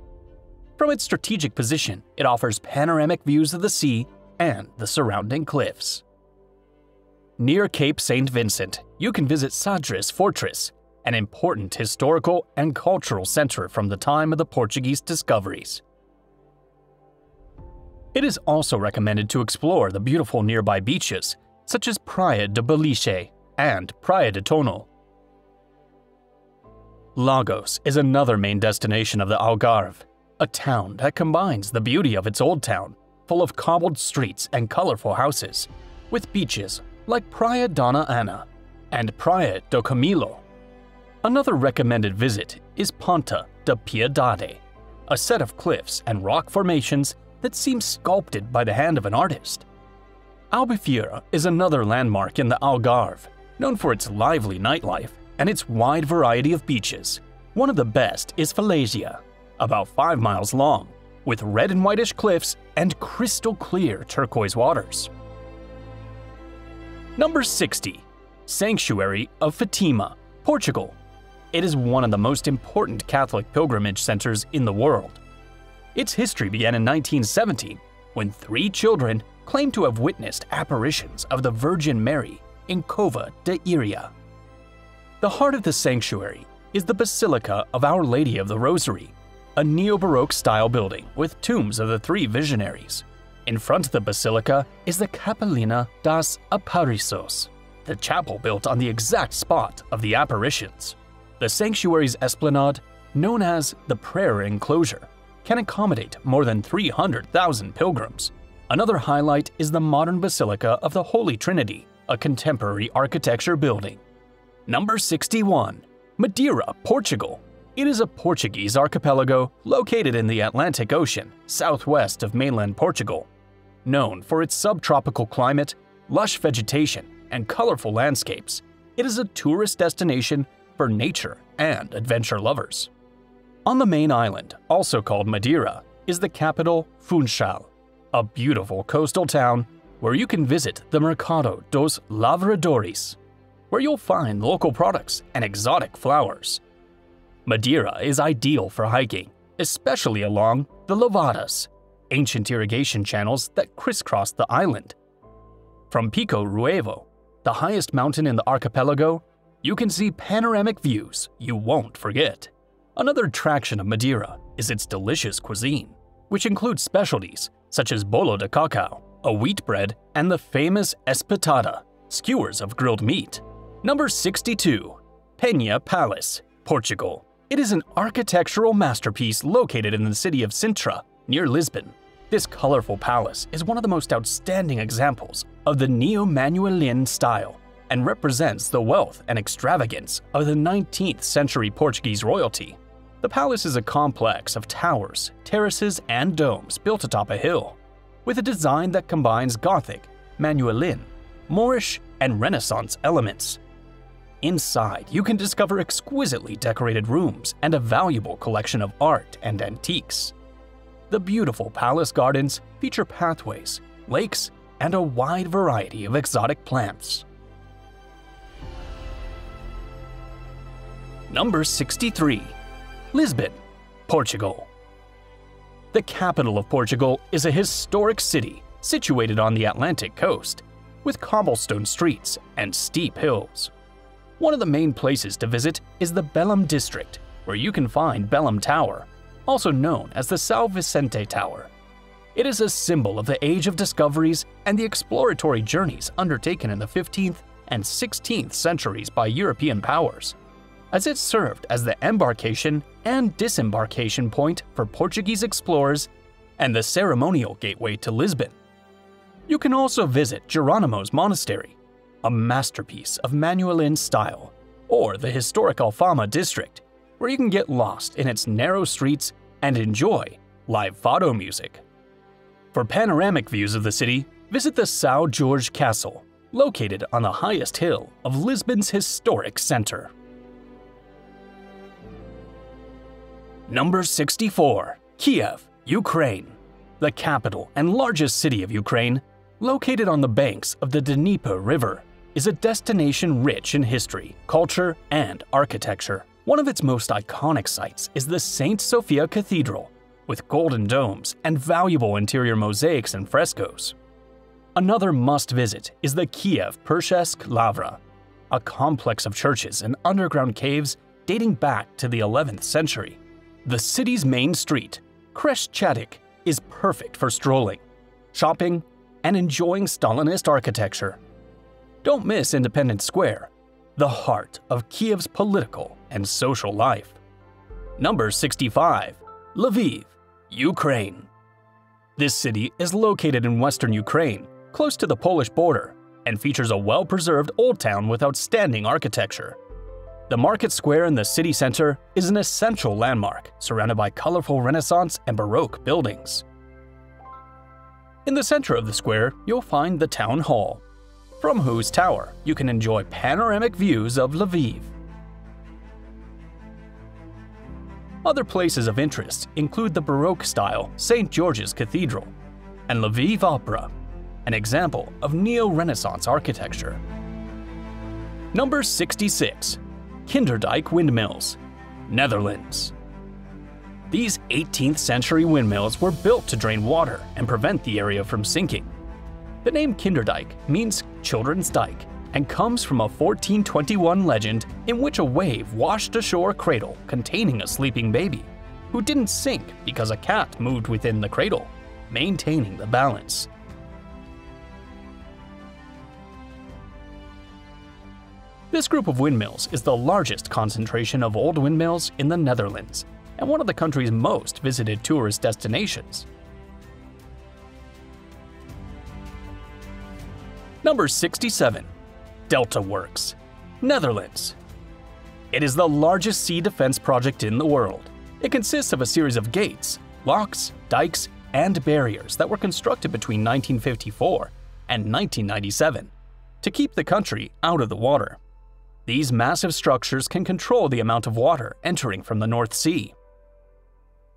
From its strategic position, it offers panoramic views of the sea and the surrounding cliffs. Near Cape St. Vincent, you can visit Sagres Fortress, an important historical and cultural center from the time of the Portuguese discoveries. It is also recommended to explore the beautiful nearby beaches, such as Praia de Beliche and Praia de Tonel. Lagos is another main destination of the Algarve, a town that combines the beauty of its old town, full of cobbled streets and colorful houses, with beaches like Praia Dona Ana and Praia do Camilo. Another recommended visit is Ponta da Piedade, a set of cliffs and rock formations that seem sculpted by the hand of an artist. Albufeira is another landmark in the Algarve, known for its lively nightlife and its wide variety of beaches. One of the best is Falésia, about 5 miles long, with red and whitish cliffs and crystal clear turquoise waters. Number 60. Sanctuary of Fatima, Portugal. It is one of the most important Catholic pilgrimage centers in the world. Its history began in 1917, when 3 children claimed to have witnessed apparitions of the Virgin Mary in Cova de Iria. The heart of the sanctuary is the Basilica of Our Lady of the Rosary, a neo-Baroque style building with tombs of the 3 visionaries. In front of the basilica is the Capelina das Aparições, the chapel built on the exact spot of the apparitions. The sanctuary's esplanade, known as the Prayer Enclosure, can accommodate more than 300,000 pilgrims. Another highlight is the modern Basilica of the Holy Trinity, a contemporary architecture building. Number 61. Madeira, Portugal. It is a Portuguese archipelago located in the Atlantic Ocean, southwest of mainland Portugal. Known for its subtropical climate, lush vegetation, and colorful landscapes, it is a tourist destination for nature and adventure lovers. On the main island, also called Madeira, is the capital Funchal, a beautiful coastal town where you can visit the Mercado dos Lavradores, where you'll find local products and exotic flowers. Madeira is ideal for hiking, especially along the Lovadas, ancient irrigation channels that crisscross the island. From Pico Ruevo, the highest mountain in the archipelago, you can see panoramic views you won't forget. Another attraction of Madeira is its delicious cuisine, which includes specialties such as bolo de cacao, a wheat bread, and the famous espetada, skewers of grilled meat. Number 62. Peña Palace, Portugal. It is an architectural masterpiece located in the city of Sintra, near Lisbon. This colorful palace is one of the most outstanding examples of the Neo-Manueline style and represents the wealth and extravagance of the 19th century Portuguese royalty. The palace is a complex of towers, terraces, and domes built atop a hill, with a design that combines Gothic, Manueline, Moorish, and Renaissance elements. Inside, you can discover exquisitely decorated rooms and a valuable collection of art and antiques. The beautiful palace gardens feature pathways, lakes, and a wide variety of exotic plants. Number 63. Lisbon, Portugal. The capital of Portugal is a historic city situated on the Atlantic coast, with cobblestone streets and steep hills. One of the main places to visit is the Belém district, where you can find Belém Tower, also known as the São Vicente Tower. It is a symbol of the age of discoveries and the exploratory journeys undertaken in the 15th and 16th centuries by European powers, as it served as the embarkation and disembarkation point for Portuguese explorers and the ceremonial gateway to Lisbon. You can also visit Jerónimo's Monastery, a masterpiece of Manueline style, or the historic Alfama district, where you can get lost in its narrow streets and enjoy live fado music. For panoramic views of the city, Visit the São Jorge Castle, located on the highest hill of Lisbon's historic center. Number 64. Kiev, Ukraine. The capital and largest city of Ukraine, located on the banks of the Dnieper River, is a destination rich in history, culture, and architecture. One of its most iconic sites is the St. Sophia Cathedral, with golden domes and valuable interior mosaics and frescoes. Another must-visit is the Kiev Pechesk Lavra, a complex of churches and underground caves dating back to the 11th century. The city's main street, Khreshchatyk, is perfect for strolling, shopping, and enjoying Stalinist architecture. Don't miss Independence Square, the heart of Kiev's political and social life. Number 65. Lviv, Ukraine. This city is located in western Ukraine, close to the Polish border, and features a well-preserved old town with outstanding architecture. The market square in the city center is an essential landmark, surrounded by colorful Renaissance and Baroque buildings. In the center of the square, you'll find the town hall, from whose tower you can enjoy panoramic views of Lviv. Other places of interest include the Baroque-style St. George's Cathedral and Lviv Opera, an example of Neo-Renaissance architecture. Number 66. Kinderdijk Windmills, Netherlands. These 18th century windmills were built to drain water and prevent the area from sinking. The name Kinderdijk means children's dike and comes from a 1421 legend in which a wave washed ashore a cradle containing a sleeping baby, who didn't sink because a cat moved within the cradle, maintaining the balance. This group of windmills is the largest concentration of old windmills in the Netherlands and one of the country's most visited tourist destinations. Number 67. Delta Works, Netherlands. It is the largest sea defense project in the world. It consists of a series of gates, locks, dikes, and barriers that were constructed between 1954 and 1997 to keep the country out of the water. These massive structures can control the amount of water entering from the North Sea.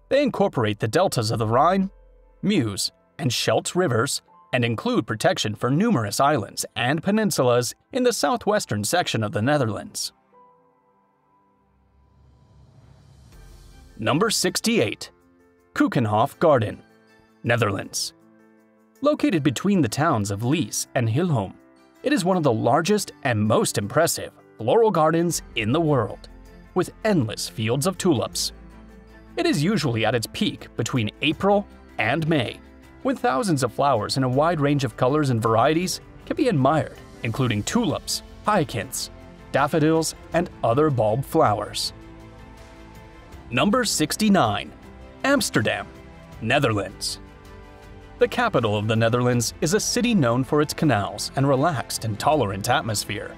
They incorporate the deltas of the Rhine, Meuse, and Scheldt rivers and include protection for numerous islands and peninsulas in the southwestern section of the Netherlands. Number 68. Keukenhof Garden, Netherlands. Located between the towns of Lies and Hillegom, it is one of the largest and most impressive floral gardens in the world, with endless fields of tulips. It is usually at its peak between April and May, when thousands of flowers in a wide range of colors and varieties can be admired, including tulips, hyacinths, daffodils, and other bulb flowers. Number 69. Amsterdam, Netherlands. The capital of the Netherlands is a city known for its canals and relaxed and tolerant atmosphere.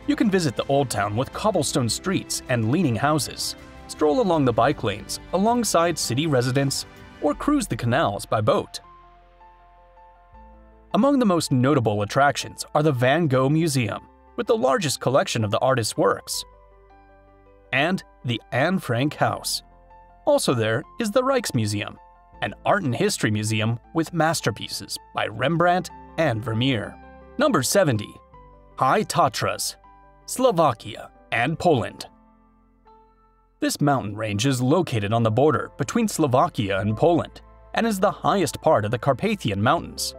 You can visit the Old Town with cobblestone streets and leaning houses, stroll along the bike lanes alongside city residents, or cruise the canals by boat. Among the most notable attractions are the Van Gogh Museum, with the largest collection of the artist's works, and the Anne Frank House. Also there is the Rijksmuseum, an art and history museum with masterpieces by Rembrandt and Vermeer. Number 70. High Tatras, Slovakia and Poland. This mountain range is located on the border between Slovakia and Poland and is the highest part of the Carpathian Mountains.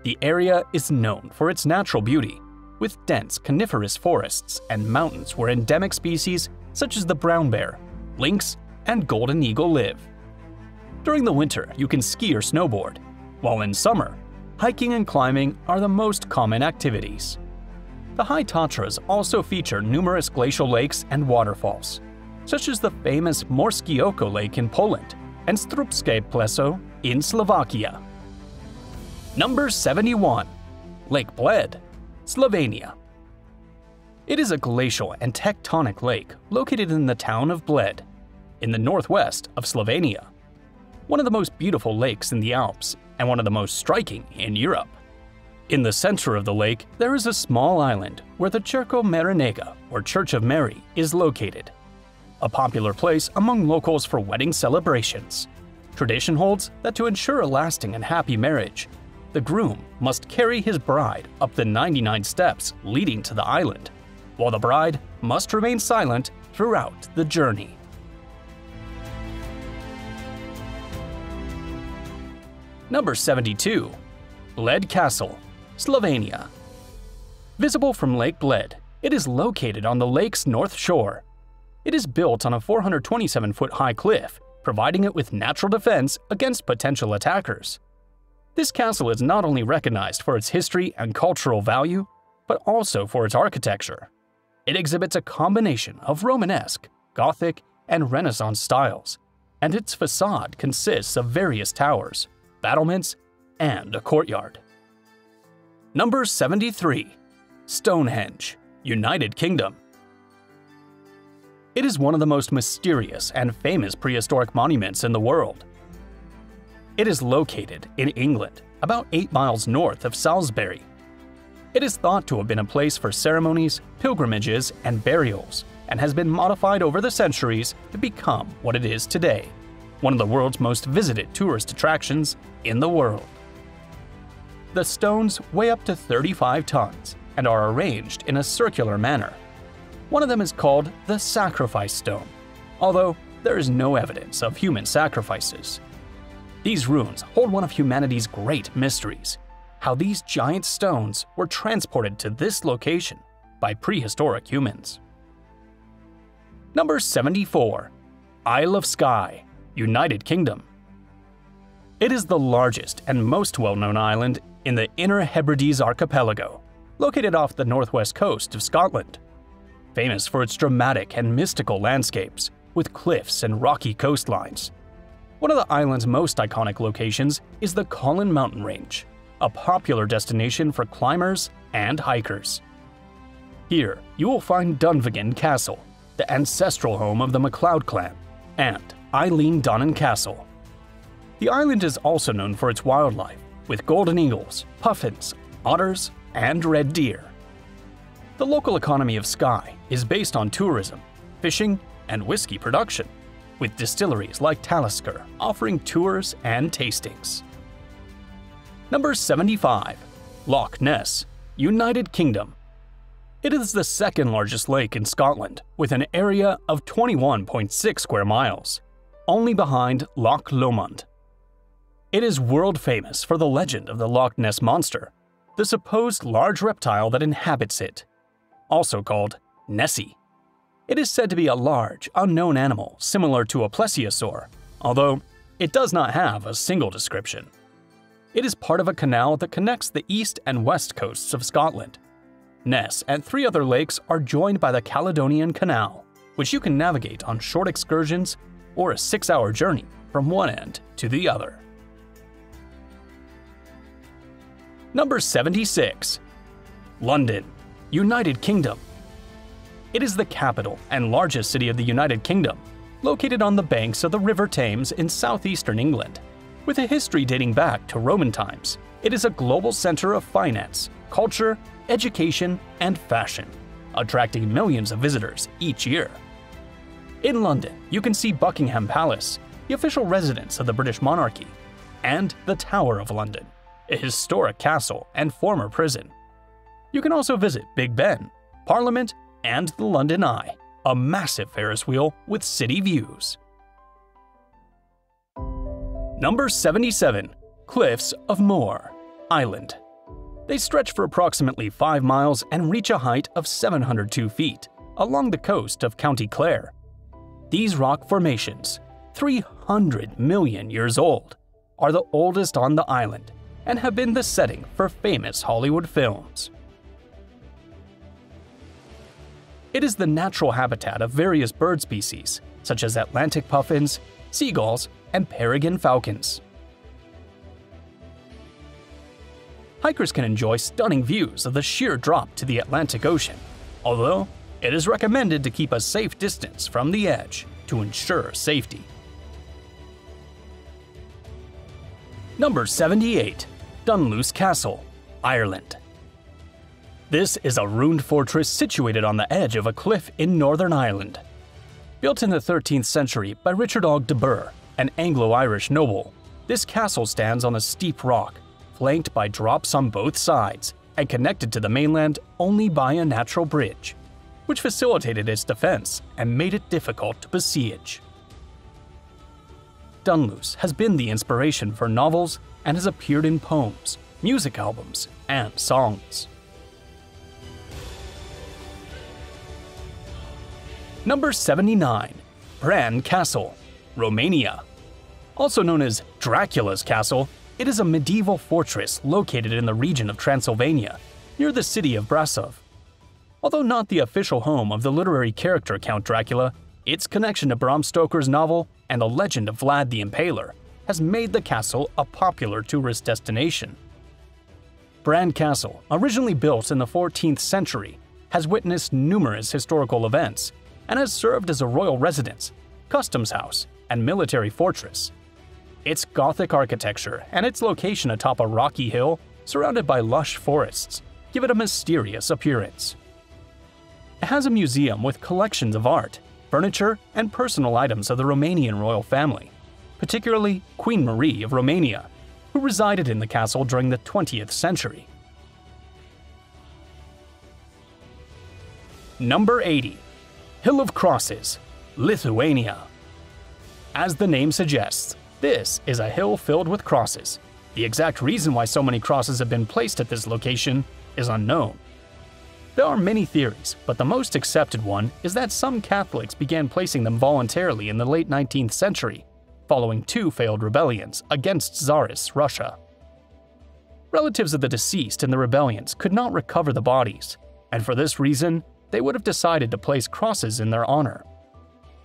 The area is known for its natural beauty, with dense coniferous forests and mountains where endemic species such as the brown bear, lynx, and golden eagle live. During the winter, you can ski or snowboard, while in summer, hiking and climbing are the most common activities. The High Tatras also feature numerous glacial lakes and waterfalls, such as the famous Morskie Oko Lake in Poland and Strupskie Pleso in Slovakia. Number 71. Lake Bled, Slovenia. It is a glacial and tectonic lake located in the town of Bled, in the northwest of Slovenia. One of the most beautiful lakes in the Alps and one of the most striking in Europe. In the center of the lake, there is a small island where the Cerco Marinega, or Church of Mary, is located. A popular place among locals for wedding celebrations. Tradition holds that to ensure a lasting and happy marriage, the groom must carry his bride up the 99 steps leading to the island, while the bride must remain silent throughout the journey. Number 72. Bled Castle, Slovenia. Visible from Lake Bled, it is located on the lake's north shore. It is built on a 427-foot-high cliff, providing it with natural defense against potential attackers. This castle is not only recognized for its history and cultural value, but also for its architecture. It exhibits a combination of Romanesque, Gothic, and Renaissance styles, and its facade consists of various towers, battlements, and a courtyard. Number 73. Stonehenge, United Kingdom. It is one of the most mysterious and famous prehistoric monuments in the world. It is located in England, about 8 miles north of Salisbury. It is thought to have been a place for ceremonies, pilgrimages, and burials, and has been modified over the centuries to become what it is today, one of the world's most visited tourist attractions in the world. The stones weigh up to 35 tons and are arranged in a circular manner. One of them is called the Sacrifice Stone, although there is no evidence of human sacrifices. These ruins hold one of humanity's great mysteries: how these giant stones were transported to this location by prehistoric humans. Number 74. Isle of Skye, United Kingdom. It is the largest and most well-known island in the Inner Hebrides archipelago, located off the northwest coast of Scotland. Famous for its dramatic and mystical landscapes, with cliffs and rocky coastlines. One of the island's most iconic locations is the Collin Mountain Range, a popular destination for climbers and hikers. Here, you will find Dunvegan Castle, the ancestral home of the MacLeod clan, and Eilean Donan Castle. The island is also known for its wildlife, with golden eagles, puffins, otters, and red deer. The local economy of Skye is based on tourism, fishing, and whiskey production, with distilleries like Talisker offering tours and tastings. Number 75. Loch Ness, United Kingdom. It is the second largest lake in Scotland, with an area of 21.6 square miles, only behind Loch Lomond. It is world famous for the legend of the Loch Ness Monster, the supposed large reptile that inhabits it, also called Nessie. It is said to be a large, unknown animal similar to a plesiosaur, although it does not have a single description. It is part of a canal that connects the east and west coasts of Scotland. Ness and 3 other lakes are joined by the Caledonian Canal, which you can navigate on short excursions or a 6-hour journey from one end to the other. Number 76. London, United Kingdom. It is the capital and largest city of the United Kingdom, located on the banks of the River Thames in southeastern England. With a history dating back to Roman times, it is a global center of finance, culture, education, and fashion, attracting millions of visitors each year. In London, you can see Buckingham Palace, the official residence of the British monarchy, and the Tower of London, a historic castle and former prison. You can also visit Big Ben, Parliament, and the London Eye, a massive Ferris wheel with city views. Number 77. Cliffs of Moher, Ireland. They stretch for approximately 5 miles and reach a height of 702 feet along the coast of County Clare. These rock formations, 300 million years old, are the oldest on the island and have been the setting for famous Hollywood films. It is the natural habitat of various bird species, such as Atlantic puffins, seagulls, and peregrine falcons. Hikers can enjoy stunning views of the sheer drop to the Atlantic Ocean, although it is recommended to keep a safe distance from the edge to ensure safety. Number 78. Dunluce Castle, Ireland. This is a ruined fortress situated on the edge of a cliff in Northern Ireland. Built in the 13th century by Richard Og de Burgh, an Anglo-Irish noble, this castle stands on a steep rock, flanked by drops on both sides, and connected to the mainland only by a natural bridge, which facilitated its defense and made it difficult to besiege. Dunluce has been the inspiration for novels and has appeared in poems, music albums, and songs. Number 79. Bran Castle, Romania. Also known as Dracula's Castle, it is a medieval fortress located in the region of Transylvania, near the city of Brasov. Although not the official home of the literary character Count Dracula, its connection to Bram Stoker's novel and the legend of Vlad the Impaler has made the castle a popular tourist destination. Bran Castle, originally built in the 14th century, has witnessed numerous historical events and has served as a royal residence, customs house, and military fortress. Its Gothic architecture and its location atop a rocky hill surrounded by lush forests give it a mysterious appearance. It has a museum with collections of art, furniture, and personal items of the Romanian royal family, particularly Queen Marie of Romania, who resided in the castle during the 20th century. Number 80. Hill of Crosses, Lithuania. As the name suggests, this is a hill filled with crosses. The exact reason why so many crosses have been placed at this location is unknown. There are many theories, but the most accepted one is that some Catholics began placing them voluntarily in the late 19th century, following 2 failed rebellions against Tsarist Russia. Relatives of the deceased in the rebellions could not recover the bodies, and for this reason, they would have decided to place crosses in their honor.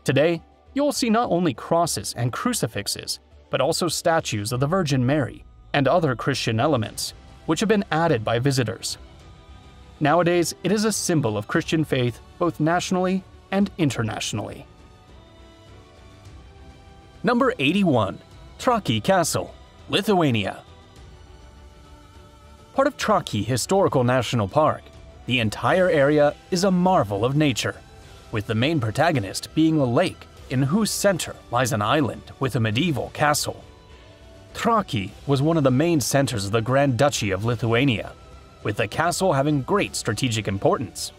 Today, you will see not only crosses and crucifixes, but also statues of the Virgin Mary and other Christian elements, which have been added by visitors. Nowadays, it is a symbol of Christian faith both nationally and internationally. Number 81. Traki Castle, Lithuania. Part of Traki Historical National Park, the entire area is a marvel of nature, with the main protagonist being a lake in whose center lies an island with a medieval castle. Traki was one of the main centers of the Grand Duchy of Lithuania, with the castle having great strategic importance.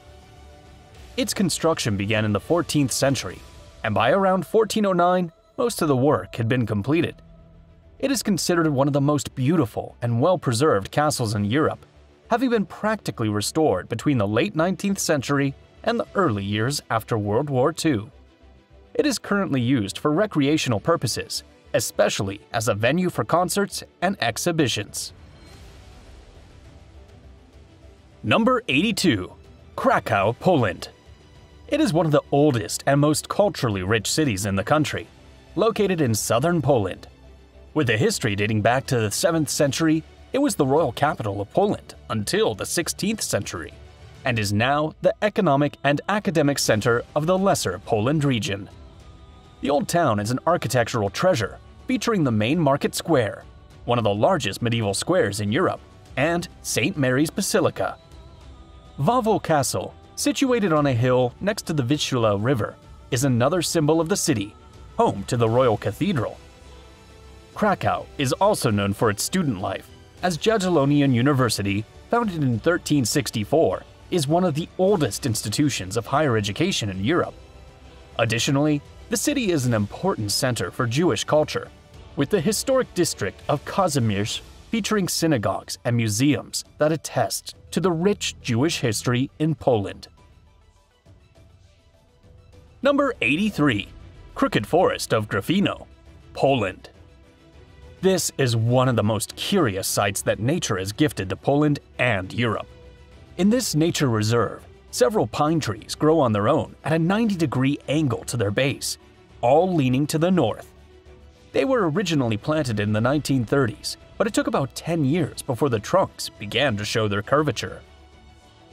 Its construction began in the 14th century, and by around 1409, most of the work had been completed. It is considered one of the most beautiful and well-preserved castles in Europe, having been practically restored between the late 19th century and the early years after World War II. It is currently used for recreational purposes, especially as a venue for concerts and exhibitions. Number 82. Krakow, Poland. It is one of the oldest and most culturally rich cities in the country, located in southern Poland. With a history dating back to the 7th century, it was the royal capital of Poland until the 16th century, and is now the economic and academic center of the Lesser Poland region. The old town is an architectural treasure, featuring the main market square, one of the largest medieval squares in Europe, and St. Mary's Basilica. Wawel Castle, situated on a hill next to the Vistula River, is another symbol of the city, home to the Royal Cathedral. Krakow is also known for its student life, as Jagiellonian University, founded in 1364, is one of the oldest institutions of higher education in Europe. Additionally, the city is an important center for Jewish culture, with the historic district of Kazimierz featuring synagogues and museums that attest to the rich Jewish history in Poland. Number 83. Crooked Forest of Gryfino, Poland. This is one of the most curious sights that nature has gifted to Poland and Europe. In this nature reserve, several pine trees grow on their own at a 90-degree angle to their base, all leaning to the north. They were originally planted in the 1930s, but it took about 10 years before the trunks began to show their curvature.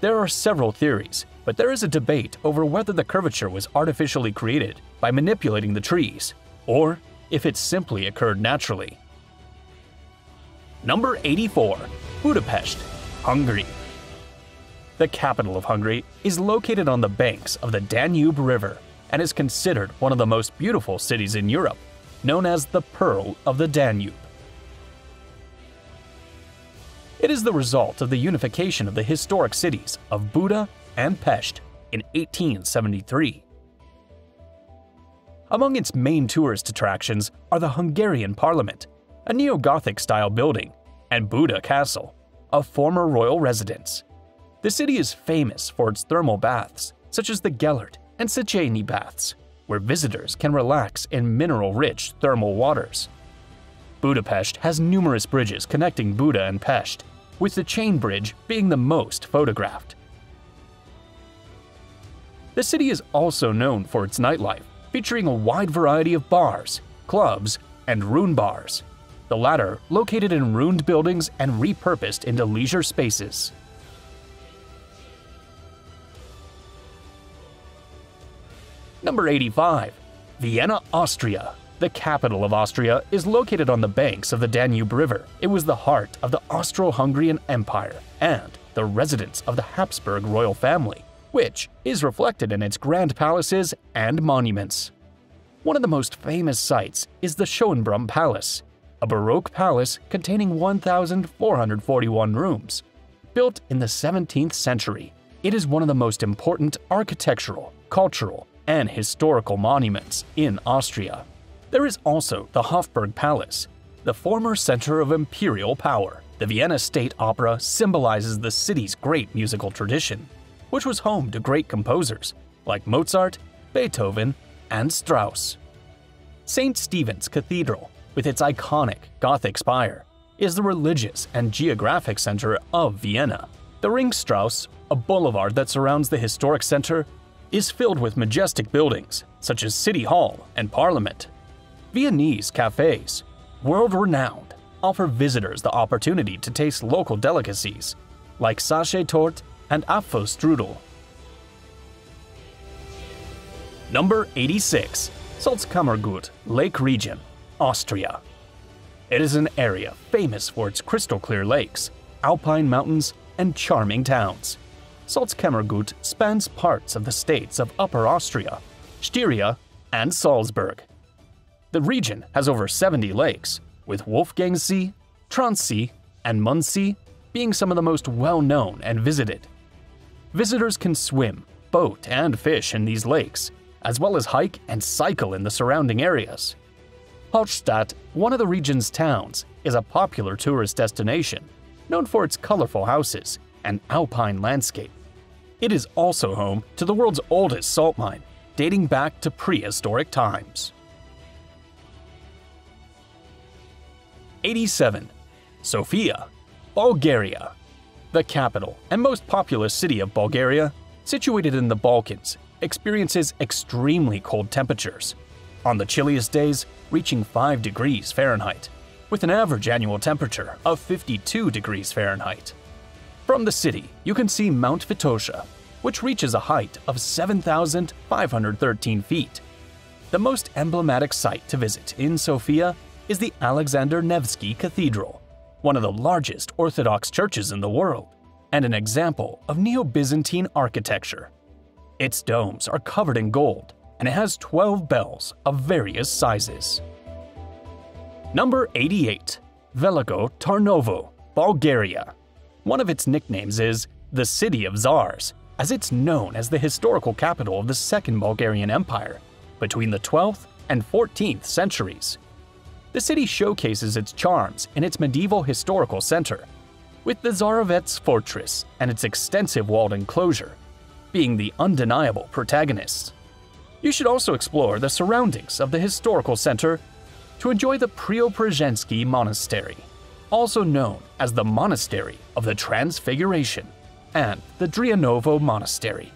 There are several theories, but there is a debate over whether the curvature was artificially created by manipulating the trees, or if it simply occurred naturally. Number 84. Budapest, Hungary. The capital of Hungary is located on the banks of the Danube River and is considered one of the most beautiful cities in Europe, known as the Pearl of the Danube. It is the result of the unification of the historic cities of Buda and Pest in 1873. Among its main tourist attractions are the Hungarian Parliament, a neo-Gothic-style building, and Buda Castle, a former royal residence. The city is famous for its thermal baths, such as the Gellert and Széchenyi baths, where visitors can relax in mineral-rich thermal waters. Budapest has numerous bridges connecting Buda and Pest, with the chain bridge being the most photographed. The city is also known for its nightlife, featuring a wide variety of bars, clubs, and ruin bars, the latter located in ruined buildings and repurposed into leisure spaces. Number 85. Vienna, Austria. The capital of Austria is located on the banks of the Danube River. It was the heart of the Austro-Hungarian Empire and the residence of the Habsburg royal family, which is reflected in its grand palaces and monuments. One of the most famous sites is the Schönbrunn Palace, a Baroque palace containing 1,441 rooms. Built in the 17th century, it is one of the most important architectural, cultural, and historical monuments in Austria. There is also the Hofburg Palace, the former center of imperial power. The Vienna State Opera symbolizes the city's great musical tradition, which was home to great composers like Mozart, Beethoven, and Strauss. St. Stephen's Cathedral, with its iconic Gothic spire, is the religious and geographic center of Vienna. The Ringstrasse, a boulevard that surrounds the historic center, is filled with majestic buildings such as City Hall and Parliament. Viennese cafes, world-renowned, offer visitors the opportunity to taste local delicacies like Saché-Torte and Apfelstrudel. Number 86. Salzkammergut Lake Region, Austria. It is an area famous for its crystal-clear lakes, alpine mountains, and charming towns. Salzkammergut spans parts of the states of Upper Austria, Styria, and Salzburg. The region has over 70 lakes, with Wolfgangsee, Transsee, and Mundsee being some of the most well-known and visited. Visitors can swim, boat, and fish in these lakes, as well as hike and cycle in the surrounding areas. Hallstatt, one of the region's towns, is a popular tourist destination, known for its colorful houses and alpine landscape. It is also home to the world's oldest salt mine, dating back to prehistoric times. 87. Sofia, Bulgaria. The capital and most populous city of Bulgaria, situated in the Balkans, experiences extremely cold temperatures, on the chilliest days reaching 5 degrees Fahrenheit, with an average annual temperature of 52 degrees Fahrenheit. From the city, you can see Mount Vitosha, which reaches a height of 7,513 feet. The most emblematic site to visit in Sofia is the Alexander Nevsky Cathedral, one of the largest Orthodox churches in the world, and an example of Neo-Byzantine architecture. Its domes are covered in gold, and it has 12 bells of various sizes. Number 88. Veliko Tarnovo, Bulgaria. One of its nicknames is the City of Tsars, as it's known as the historical capital of the Second Bulgarian Empire between the 12th and 14th centuries. The city showcases its charms in its medieval historical center, with the Tsarovets fortress and its extensive walled enclosure being the undeniable protagonists. You should also explore the surroundings of the historical center to enjoy the Preobrazhensky Monastery, also known as the Monastery of the Transfiguration, and the Drianovo Monastery.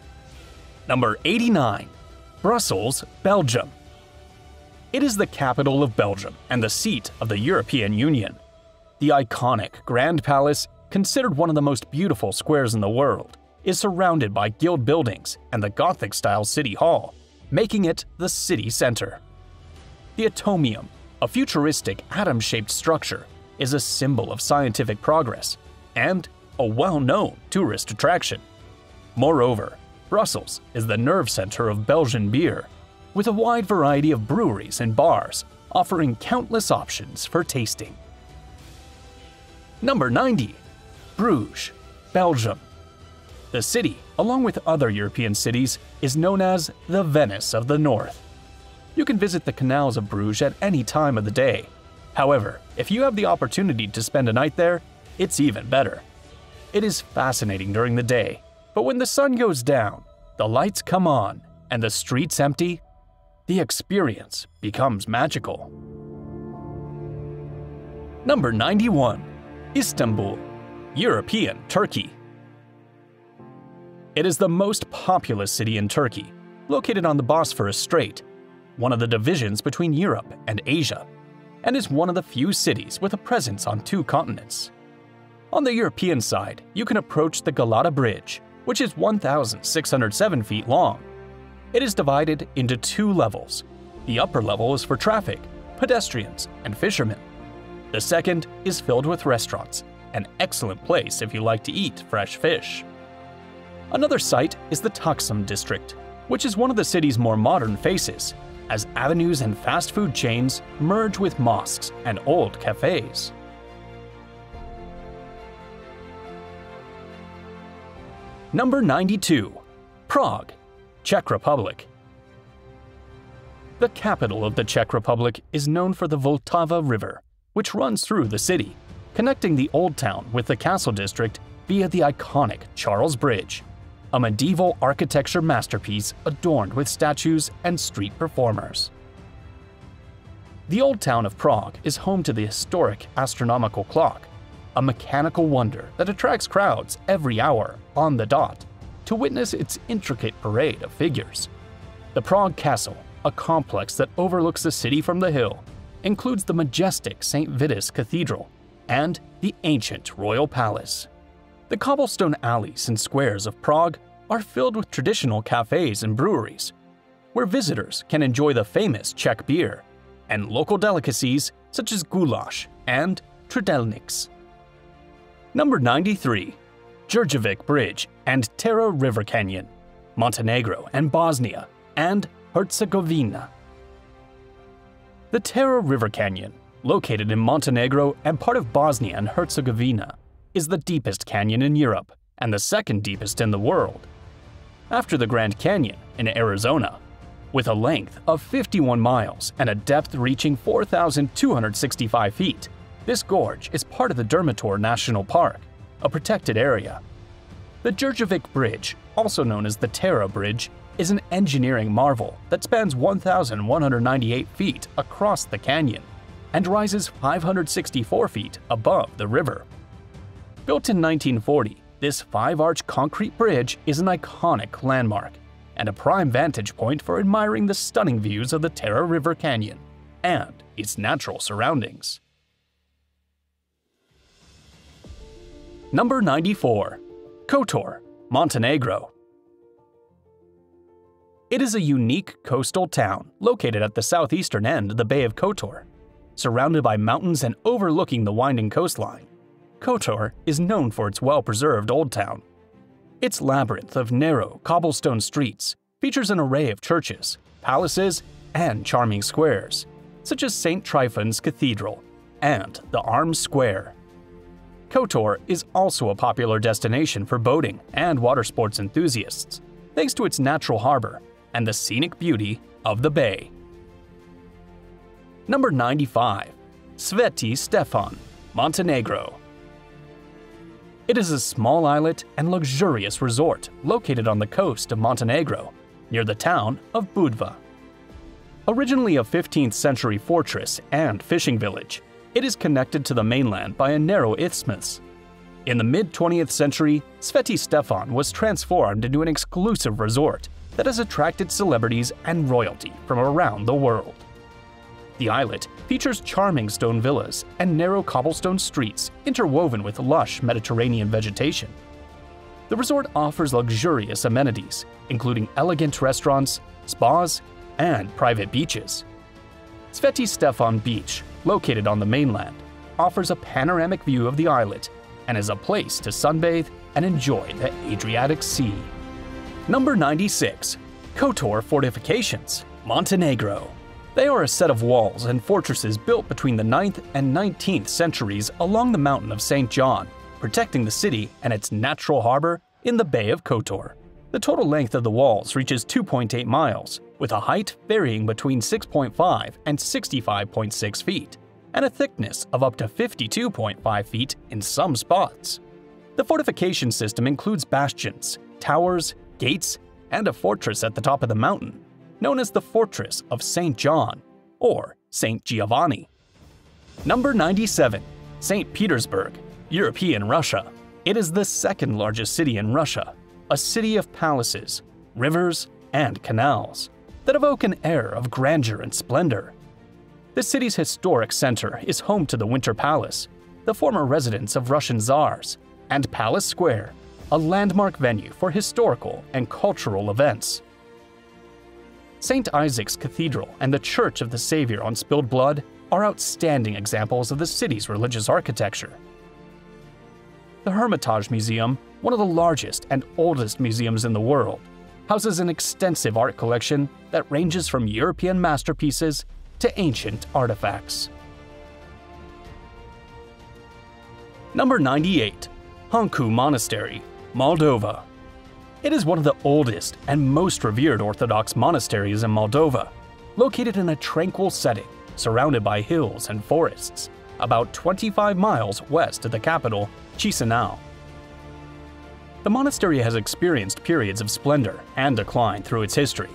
Number 89. Brussels, Belgium. It is the capital of Belgium and the seat of the European Union. The iconic Grand Palace, considered one of the most beautiful squares in the world, is surrounded by guild buildings and the Gothic-style City Hall, making it the city center. The Atomium, a futuristic atom-shaped structure, is a symbol of scientific progress and a well-known tourist attraction. Moreover, Brussels is the nerve center of Belgian beer, with a wide variety of breweries and bars offering countless options for tasting. Number 90. Bruges, Belgium. The city, along with other European cities, is known as the Venice of the North. You can visit the canals of Bruges at any time of the day. However, if you have the opportunity to spend a night there, it's even better. It is fascinating during the day, but when the sun goes down, the lights come on, and the streets empty, the experience becomes magical. Number 91. Istanbul, European Turkey. It is the most populous city in Turkey, located on the Bosphorus Strait, one of the divisions between Europe and Asia, and is one of the few cities with a presence on 2 continents. On the European side, you can approach the Galata Bridge, which is 1,607 feet long. It is divided into 2 levels. The upper level is for traffic, pedestrians, and fishermen. The second is filled with restaurants, an excellent place if you like to eat fresh fish. Another site is the Taksim district, which is one of the city's more modern faces, as avenues and fast food chains merge with mosques and old cafes. Number 92. Prague, Czech Republic. The capital of the Czech Republic is known for the Vltava River, which runs through the city, connecting the Old Town with the Castle District via the iconic Charles Bridge, a medieval architecture masterpiece adorned with statues and street performers. The Old Town of Prague is home to the historic astronomical clock, a mechanical wonder that attracts crowds every hour on the dot to witness its intricate parade of figures. The Prague Castle, a complex that overlooks the city from the hill, includes the majestic St. Vitus Cathedral and the ancient Royal Palace. The cobblestone alleys and squares of Prague are filled with traditional cafes and breweries, where visitors can enjoy the famous Czech beer and local delicacies such as goulash and trdelniks. Number 93. Đurđević Bridge and Tara River Canyon, Montenegro and Bosnia and Herzegovina. The Tara River Canyon, located in Montenegro and part of Bosnia and Herzegovina, is the deepest canyon in Europe and the second deepest in the world, after the Grand Canyon in Arizona, with a length of 51 miles and a depth reaching 4,265 feet. This gorge is part of the Durmitor National Park, a protected area. The Đurđević Bridge, also known as the Tara Bridge, is an engineering marvel that spans 1,198 feet across the canyon and rises 564 feet above the river. Built in 1940, this 5-arch concrete bridge is an iconic landmark and a prime vantage point for admiring the stunning views of the Tara River Canyon and its natural surroundings. Number 94. Kotor, Montenegro. It is a unique coastal town located at the southeastern end of the Bay of Kotor. Surrounded by mountains and overlooking the winding coastline, Kotor is known for its well-preserved old town. Its labyrinth of narrow, cobblestone streets features an array of churches, palaces, and charming squares, such as St. Tryphon's Cathedral and the Arms Square. Kotor is also a popular destination for boating and water sports enthusiasts, thanks to its natural harbor and the scenic beauty of the bay. Number 95. Sveti Stefan, Montenegro. It is a small islet and luxurious resort located on the coast of Montenegro, near the town of Budva. Originally a 15th century fortress and fishing village, it is connected to the mainland by a narrow isthmus. In the mid-20th century, Sveti Stefan was transformed into an exclusive resort that has attracted celebrities and royalty from around the world. The islet features charming stone villas and narrow cobblestone streets interwoven with lush Mediterranean vegetation. The resort offers luxurious amenities, including elegant restaurants, spas, and private beaches. Sveti Stefan Beach, located on the mainland, offers a panoramic view of the islet and is a place to sunbathe and enjoy the Adriatic Sea. Number 96. Kotor Fortifications, Montenegro. They are a set of walls and fortresses built between the 9th and 19th centuries along the mountain of St. John, protecting the city and its natural harbor in the Bay of Kotor. The total length of the walls reaches 2.8 miles, with a height varying between 6.5 and 65.6 feet, and a thickness of up to 52.5 feet in some spots. The fortification system includes bastions, towers, gates, and a fortress at the top of the mountain, known as the Fortress of St. John, or St. Giovanni. Number 97. St. Petersburg, European Russia. It is the second largest city in Russia, a city of palaces, rivers, and canals that evoke an air of grandeur and splendor. The city's historic center is home to the Winter Palace, the former residence of Russian czars, and Palace Square, a landmark venue for historical and cultural events. St. Isaac's Cathedral and the Church of the Savior on Spilled Blood are outstanding examples of the city's religious architecture. The Hermitage Museum, one of the largest and oldest museums in the world, houses an extensive art collection that ranges from European masterpieces to ancient artifacts. Number 98. Hanku Monastery, Moldova. It is one of the oldest and most revered Orthodox monasteries in Moldova, located in a tranquil setting surrounded by hills and forests, about 25 miles west of the capital, Chisinau. The monastery has experienced periods of splendor and decline through its history,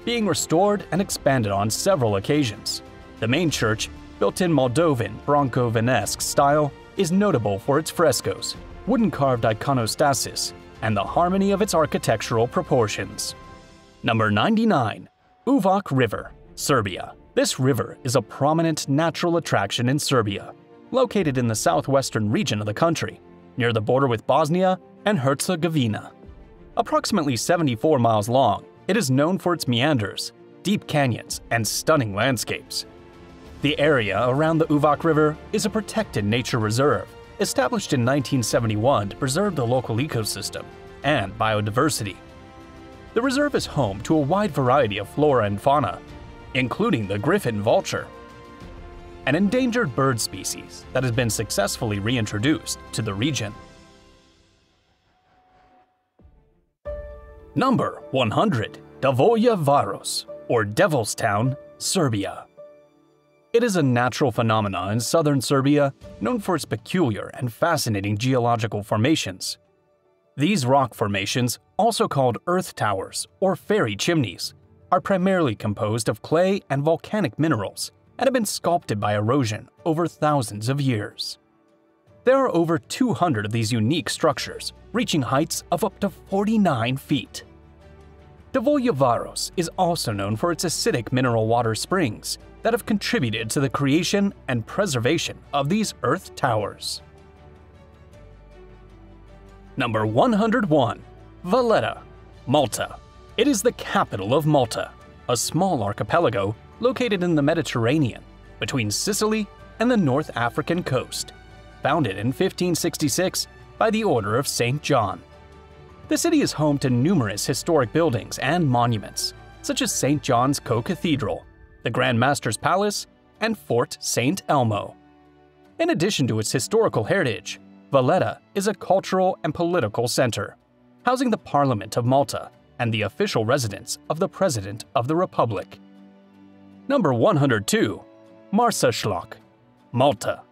being restored and expanded on several occasions. The main church, built in Moldovan Bronco-Venesque style, is notable for its frescoes, wooden-carved iconostasis, and the harmony of its architectural proportions. Number 99. Uvak River, Serbia. This river is a prominent natural attraction in Serbia, located in the southwestern region of the country, near the border with Bosnia and Herzegovina. Approximately 74 miles long, it is known for its meanders, deep canyons, and stunning landscapes. The area around the Uvak River is a protected nature reserve, established in 1971 to preserve the local ecosystem and biodiversity. The reserve is home to a wide variety of flora and fauna, including the griffon vulture, an endangered bird species that has been successfully reintroduced to the region. Number 100. Davoje Varos, or Devil's Town, Serbia. It is a natural phenomenon in southern Serbia known for its peculiar and fascinating geological formations. These rock formations, also called earth towers or fairy chimneys, are primarily composed of clay and volcanic minerals and have been sculpted by erosion over thousands of years. There are over 200 of these unique structures, reaching heights of up to 49 feet. Davoje Varos is also known for its acidic mineral water springs that have contributed to the creation and preservation of these earth towers. Number 101. Valletta, Malta. It is the capital of Malta, a small archipelago located in the Mediterranean between Sicily and the North African coast, founded in 1566 by the Order of St. John. The city is home to numerous historic buildings and monuments, such as St. John's Co-Cathedral, the Grand Master's Palace, and Fort St. Elmo. In addition to its historical heritage, Valletta is a cultural and political center, housing the Parliament of Malta and the official residence of the President of the Republic. Number 102. Marsaxlokk, Malta.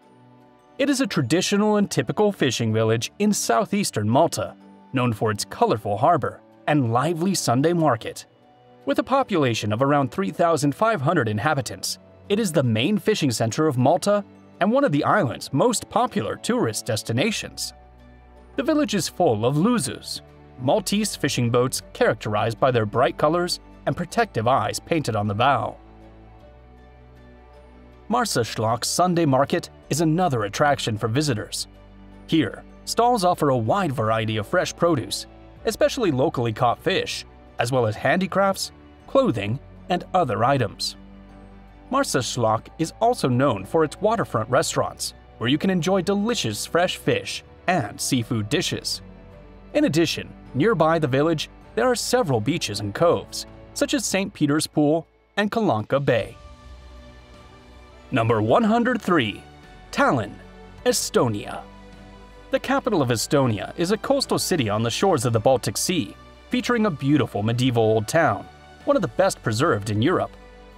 It is a traditional and typical fishing village in southeastern Malta, known for its colorful harbor and lively Sunday market. With a population of around 3,500 inhabitants, it is the main fishing center of Malta and one of the island's most popular tourist destinations. The village is full of luzus, Maltese fishing boats characterized by their bright colors and protective eyes painted on the bow. Marsaxlokk Sunday Market is another attraction for visitors. Here, stalls offer a wide variety of fresh produce, especially locally caught fish, as well as handicrafts, clothing, and other items. Marsaxlokk is also known for its waterfront restaurants, where you can enjoy delicious fresh fish and seafood dishes. In addition, nearby the village, there are several beaches and coves, such as St. Peter's Pool and Kalanka Bay. Number 103. Tallinn, Estonia. The capital of Estonia is a coastal city on the shores of the Baltic Sea, featuring a beautiful medieval old town, one of the best preserved in Europe,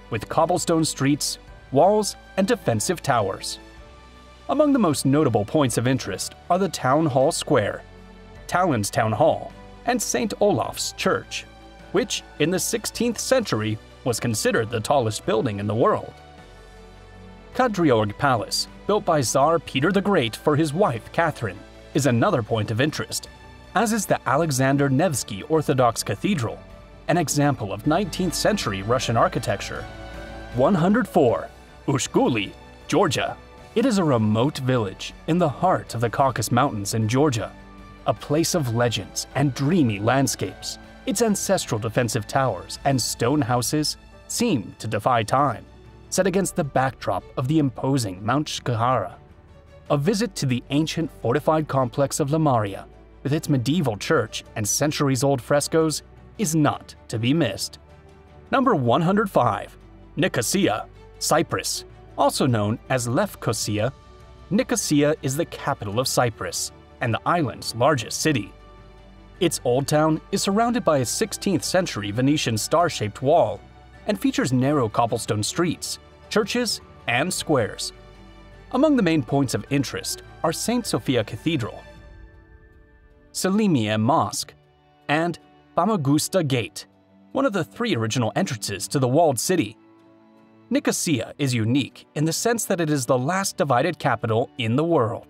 with cobblestone streets, walls, and defensive towers. Among the most notable points of interest are the Town Hall Square, Tallinn's Town Hall, and St. Olaf's Church, which in the 16th century was considered the tallest building in the world. Kadriorg Palace, built by Tsar Peter the Great for his wife Catherine, is another point of interest, as is the Alexander Nevsky Orthodox Cathedral, an example of 19th century Russian architecture. 104. Ushguli, Georgia. It is a remote village in the heart of the Caucasus Mountains in Georgia, a place of legends and dreamy landscapes. Its ancestral defensive towers and stone houses seem to defy time, set against the backdrop of the imposing Mount Shkihara. A visit to the ancient fortified complex of Lamaria, with its medieval church and centuries-old frescoes, is not to be missed. Number 105. Nicosia, Cyprus. Also known as Lefkosia, Nicosia is the capital of Cyprus and the island's largest city. Its old town is surrounded by a 16th century Venetian star-shaped wall and features narrow cobblestone streets, churches, and squares. Among the main points of interest are St. Sophia Cathedral, Selimiye Mosque, and Famagusta Gate, one of the 3 original entrances to the walled city. Nicosia is unique in the sense that it is the last divided capital in the world.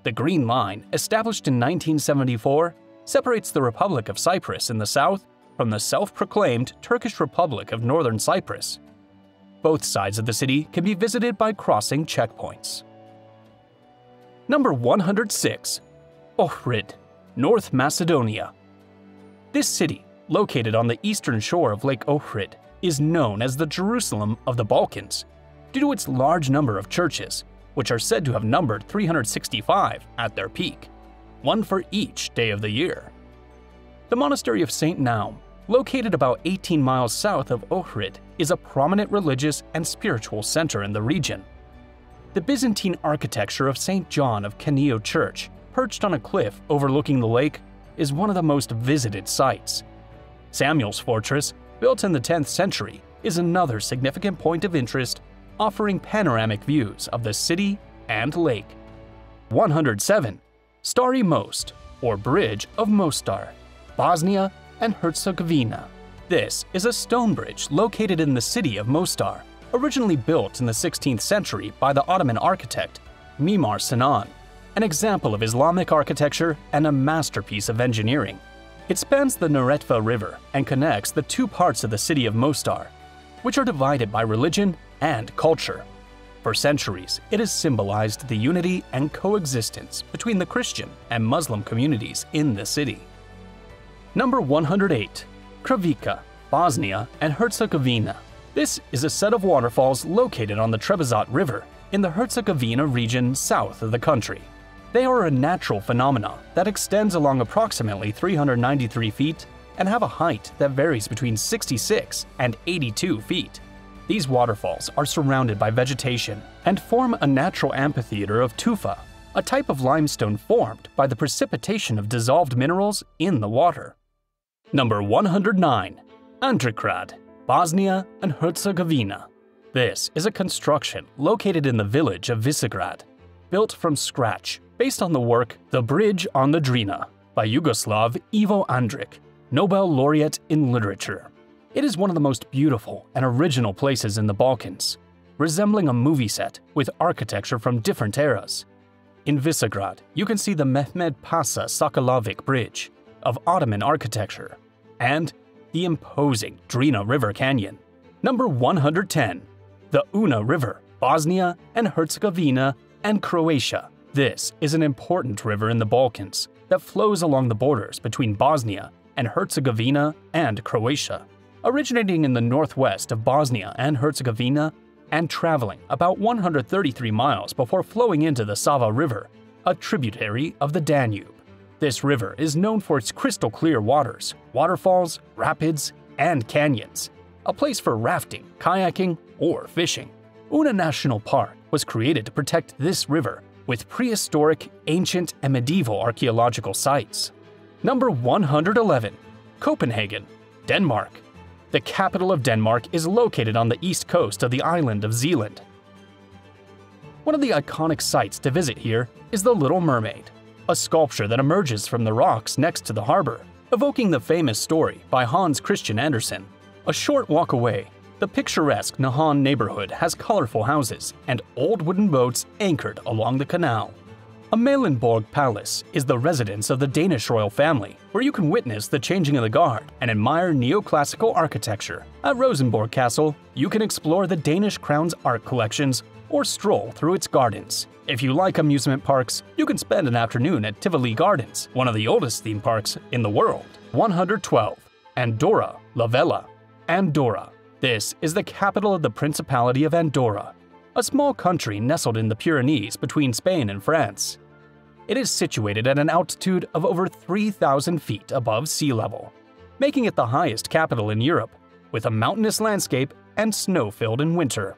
The Green Line, established in 1974, separates the Republic of Cyprus in the south from the self-proclaimed Turkish Republic of Northern Cyprus. Both sides of the city can be visited by crossing checkpoints. Number 106. Ohrid, North Macedonia. This city, located on the eastern shore of Lake Ohrid, is known as the Jerusalem of the Balkans due to its large number of churches, which are said to have numbered 365 at their peak, one for each day of the year. The monastery of St. Naum, located about 18 miles south of Ohrid, is a prominent religious and spiritual center in the region. The Byzantine architecture of St. John of Kenio Church, perched on a cliff overlooking the lake, is one of the most visited sites. Samuel's Fortress, built in the 10th century, is another significant point of interest, offering panoramic views of the city and lake. 107. Stari Most, or Bridge of Mostar, Bosnia and Herzegovina. This is a stone bridge located in the city of Mostar, originally built in the 16th century by the Ottoman architect Mimar Sinan, an example of Islamic architecture and a masterpiece of engineering. It spans the Neretva River and connects the 2 parts of the city of Mostar, which are divided by religion and culture. For centuries, it has symbolized the unity and coexistence between the Christian and Muslim communities in the city. Number 108. Krvica, Bosnia and Herzegovina. This is a set of waterfalls located on the Trebizond River in the Herzegovina region south of the country. They are a natural phenomenon that extends along approximately 393 feet and have a height that varies between 66 and 82 feet. These waterfalls are surrounded by vegetation and form a natural amphitheater of tufa, a type of limestone formed by the precipitation of dissolved minerals in the water. Number 109. Andrigrad, Bosnia and Herzegovina. This is a construction located in the village of Visegrad, built from scratch based on the work The Bridge on the Drina by Yugoslav Ivo Andrić, Nobel laureate in literature. It is one of the most beautiful and original places in the Balkans, resembling a movie set with architecture from different eras. In Visegrad, you can see the Mehmed Pasa Sakalovic Bridge of Ottoman architecture and the imposing Drina River Canyon. Number 110. The Una River, Bosnia and Herzegovina and Croatia. This is an important river in the Balkans that flows along the borders between Bosnia and Herzegovina and Croatia, originating in the northwest of Bosnia and Herzegovina and traveling about 133 miles before flowing into the Sava River a tributary of the Danube. This river is known for its crystal clear waters, waterfalls, rapids, and canyons, a place for rafting, kayaking, or fishing. Una National Park was created to protect this river with prehistoric, ancient, and medieval archaeological sites. Number 111. Copenhagen, Denmark. The capital of Denmark is located on the east coast of the island of Zealand. One of the iconic sites to visit here is the Little Mermaid, a sculpture that emerges from the rocks next to the harbor, evoking the famous story by Hans Christian Andersen. A short walk away, the picturesque Nahon neighborhood has colorful houses and old wooden boats anchored along the canal. Amalienborg Palace is the residence of the Danish royal family, where you can witness the changing of the guard and admire neoclassical architecture. At Rosenborg Castle, you can explore the Danish crown's art collections or stroll through its gardens. If you like amusement parks, you can spend an afternoon at Tivoli Gardens, one of the oldest theme parks in the world. 112. Andorra la Vella. Andorra. This is the capital of the Principality of Andorra, a small country nestled in the Pyrenees between Spain and France. It is situated at an altitude of over 3,000 feet above sea level, making it the highest capital in Europe, with a mountainous landscape and snow filled in winter.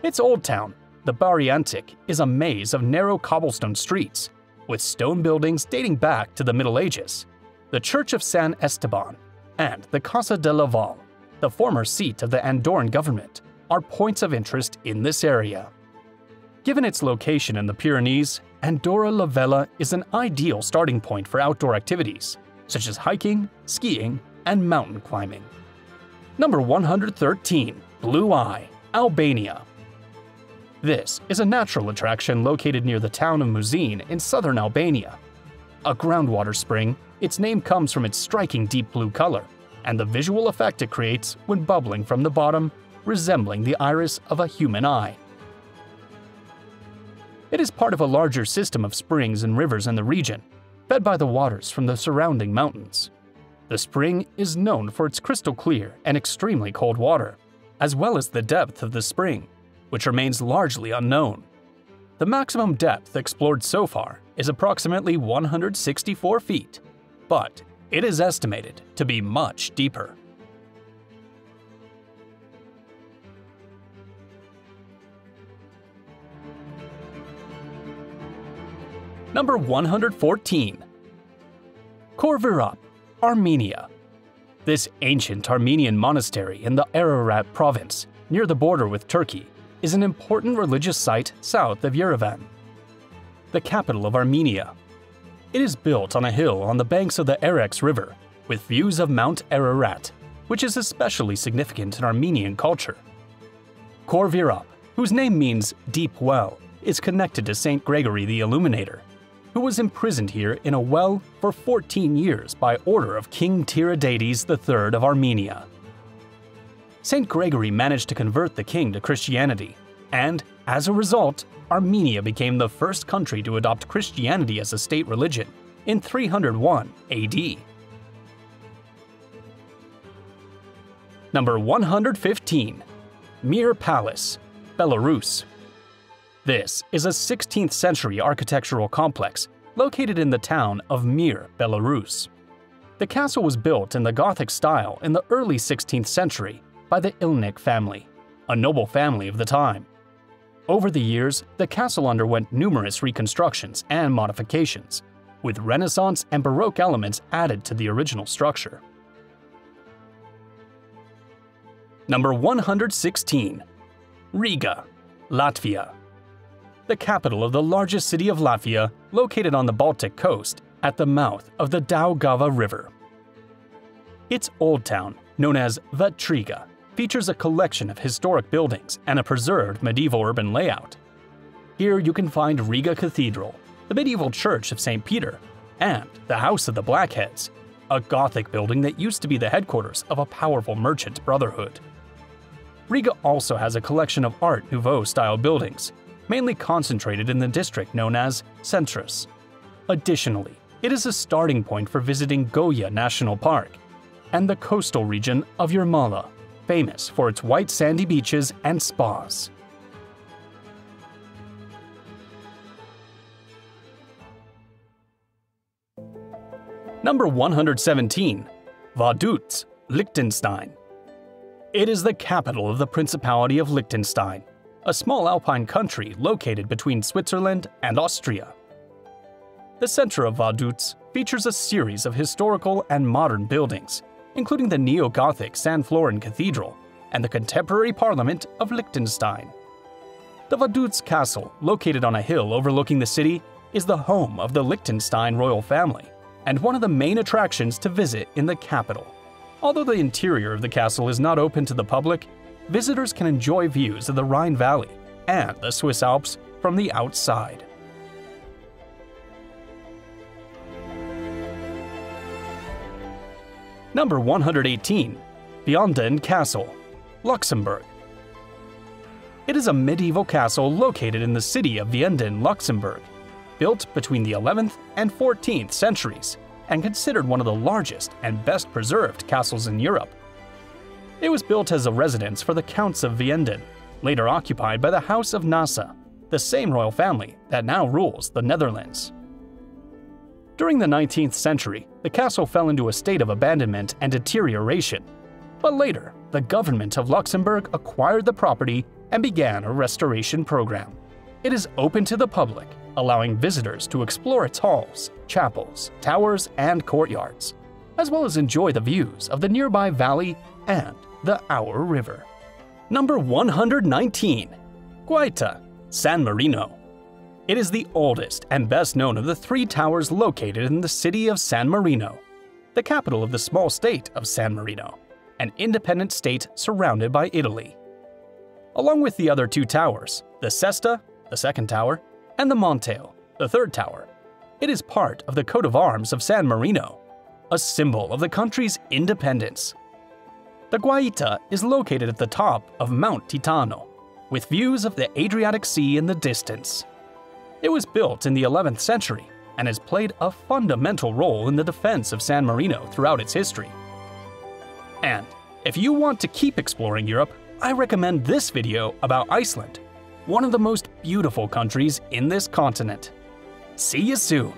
Its old town, the Bariantic, is a maze of narrow cobblestone streets, with stone buildings dating back to the Middle Ages. The Church of San Esteban and the Casa de Laval, the former seat of the Andorran government, are points of interest in this area. Given its location in the Pyrenees, Andorra la Vella is an ideal starting point for outdoor activities, such as hiking, skiing, and mountain climbing. Number 113. Blue Eye, Albania. This is a natural attraction located near the town of Muzin in southern Albania. A groundwater spring, its name comes from its striking deep blue color and the visual effect it creates when bubbling from the bottom, resembling the iris of a human eye. It is part of a larger system of springs and rivers in the region, fed by the waters from the surrounding mountains. The spring is known for its crystal clear and extremely cold water, as well as the depth of the spring, which remains largely unknown. The maximum depth explored so far is approximately 164 feet, but it is estimated to be much deeper. Number 114. Khor-Virap, Armenia. This ancient Armenian monastery in the Ararat province, near the border with Turkey, is an important religious site south of Yerevan, the capital of Armenia. It is built on a hill on the banks of the Erex River, with views of Mount Ararat, which is especially significant in Armenian culture. Khor-Virap, whose name means deep well, is connected to Saint Gregory the Illuminator, who was imprisoned here in a well for 14 years by order of King Tiridates III of Armenia. Saint Gregory managed to convert the king to Christianity, and, as a result, Armenia became the first country to adopt Christianity as a state religion in 301 AD. Number 115. Mir Palace, Belarus. This is a 16th century architectural complex located in the town of Mir, Belarus. The castle was built in the Gothic style in the early 16th century by the Ilnik family, a noble family of the time. Over the years, the castle underwent numerous reconstructions and modifications, with Renaissance and Baroque elements added to the original structure. Number 116. Riga, Latvia. The capital of the largest city of Latvia, located on the Baltic coast at the mouth of the Daugava River. Its old town, known as Vectriga, features a collection of historic buildings and a preserved medieval urban layout. Here you can find Riga Cathedral, the medieval church of St. Peter, and the House of the Blackheads, a Gothic building that used to be the headquarters of a powerful merchant brotherhood. Riga also has a collection of Art Nouveau-style buildings, mainly concentrated in the district known as Centrus. Additionally, it is a starting point for visiting Goya National Park and the coastal region of Yermala, famous for its white sandy beaches and spas. Number 117. Vaduz, Liechtenstein. It is the capital of the Principality of Liechtenstein, a small alpine country located between Switzerland and Austria. The center of Vaduz features a series of historical and modern buildings, including the neo-Gothic San Florin Cathedral and the contemporary Parliament of Liechtenstein. The Vaduz Castle, located on a hill overlooking the city, is the home of the Liechtenstein royal family and one of the main attractions to visit in the capital. Although the interior of the castle is not open to the public, visitors can enjoy views of the Rhine Valley and the Swiss Alps from the outside. Number 118. Vianden Castle, Luxembourg. It is a medieval castle located in the city of Vianden, Luxembourg, built between the 11th and 14th centuries and considered one of the largest and best preserved castles in Europe. It was built as a residence for the Counts of Vianden, later occupied by the House of Nassau, the same royal family that now rules the Netherlands. During the 19th century, the castle fell into a state of abandonment and deterioration, but later, the government of Luxembourg acquired the property and began a restoration program. It is open to the public, allowing visitors to explore its halls, chapels, towers, and courtyards, as well as enjoy the views of the nearby valley and the Our River. Number 119. Guaita, San Marino. It is the oldest and best known of the three towers located in the city of San Marino, the capital of the small state of San Marino, an independent state surrounded by Italy. Along with the other two towers, the Sesta, the second tower, and the Monteo, the third tower, it is part of the coat of arms of San Marino, a symbol of the country's independence. The Guaita is located at the top of Mount Titano, with views of the Adriatic Sea in the distance. It was built in the 11th century and has played a fundamental role in the defense of San Marino throughout its history. And if you want to keep exploring Europe, I recommend this video about Iceland, one of the most beautiful countries in this continent. See you soon!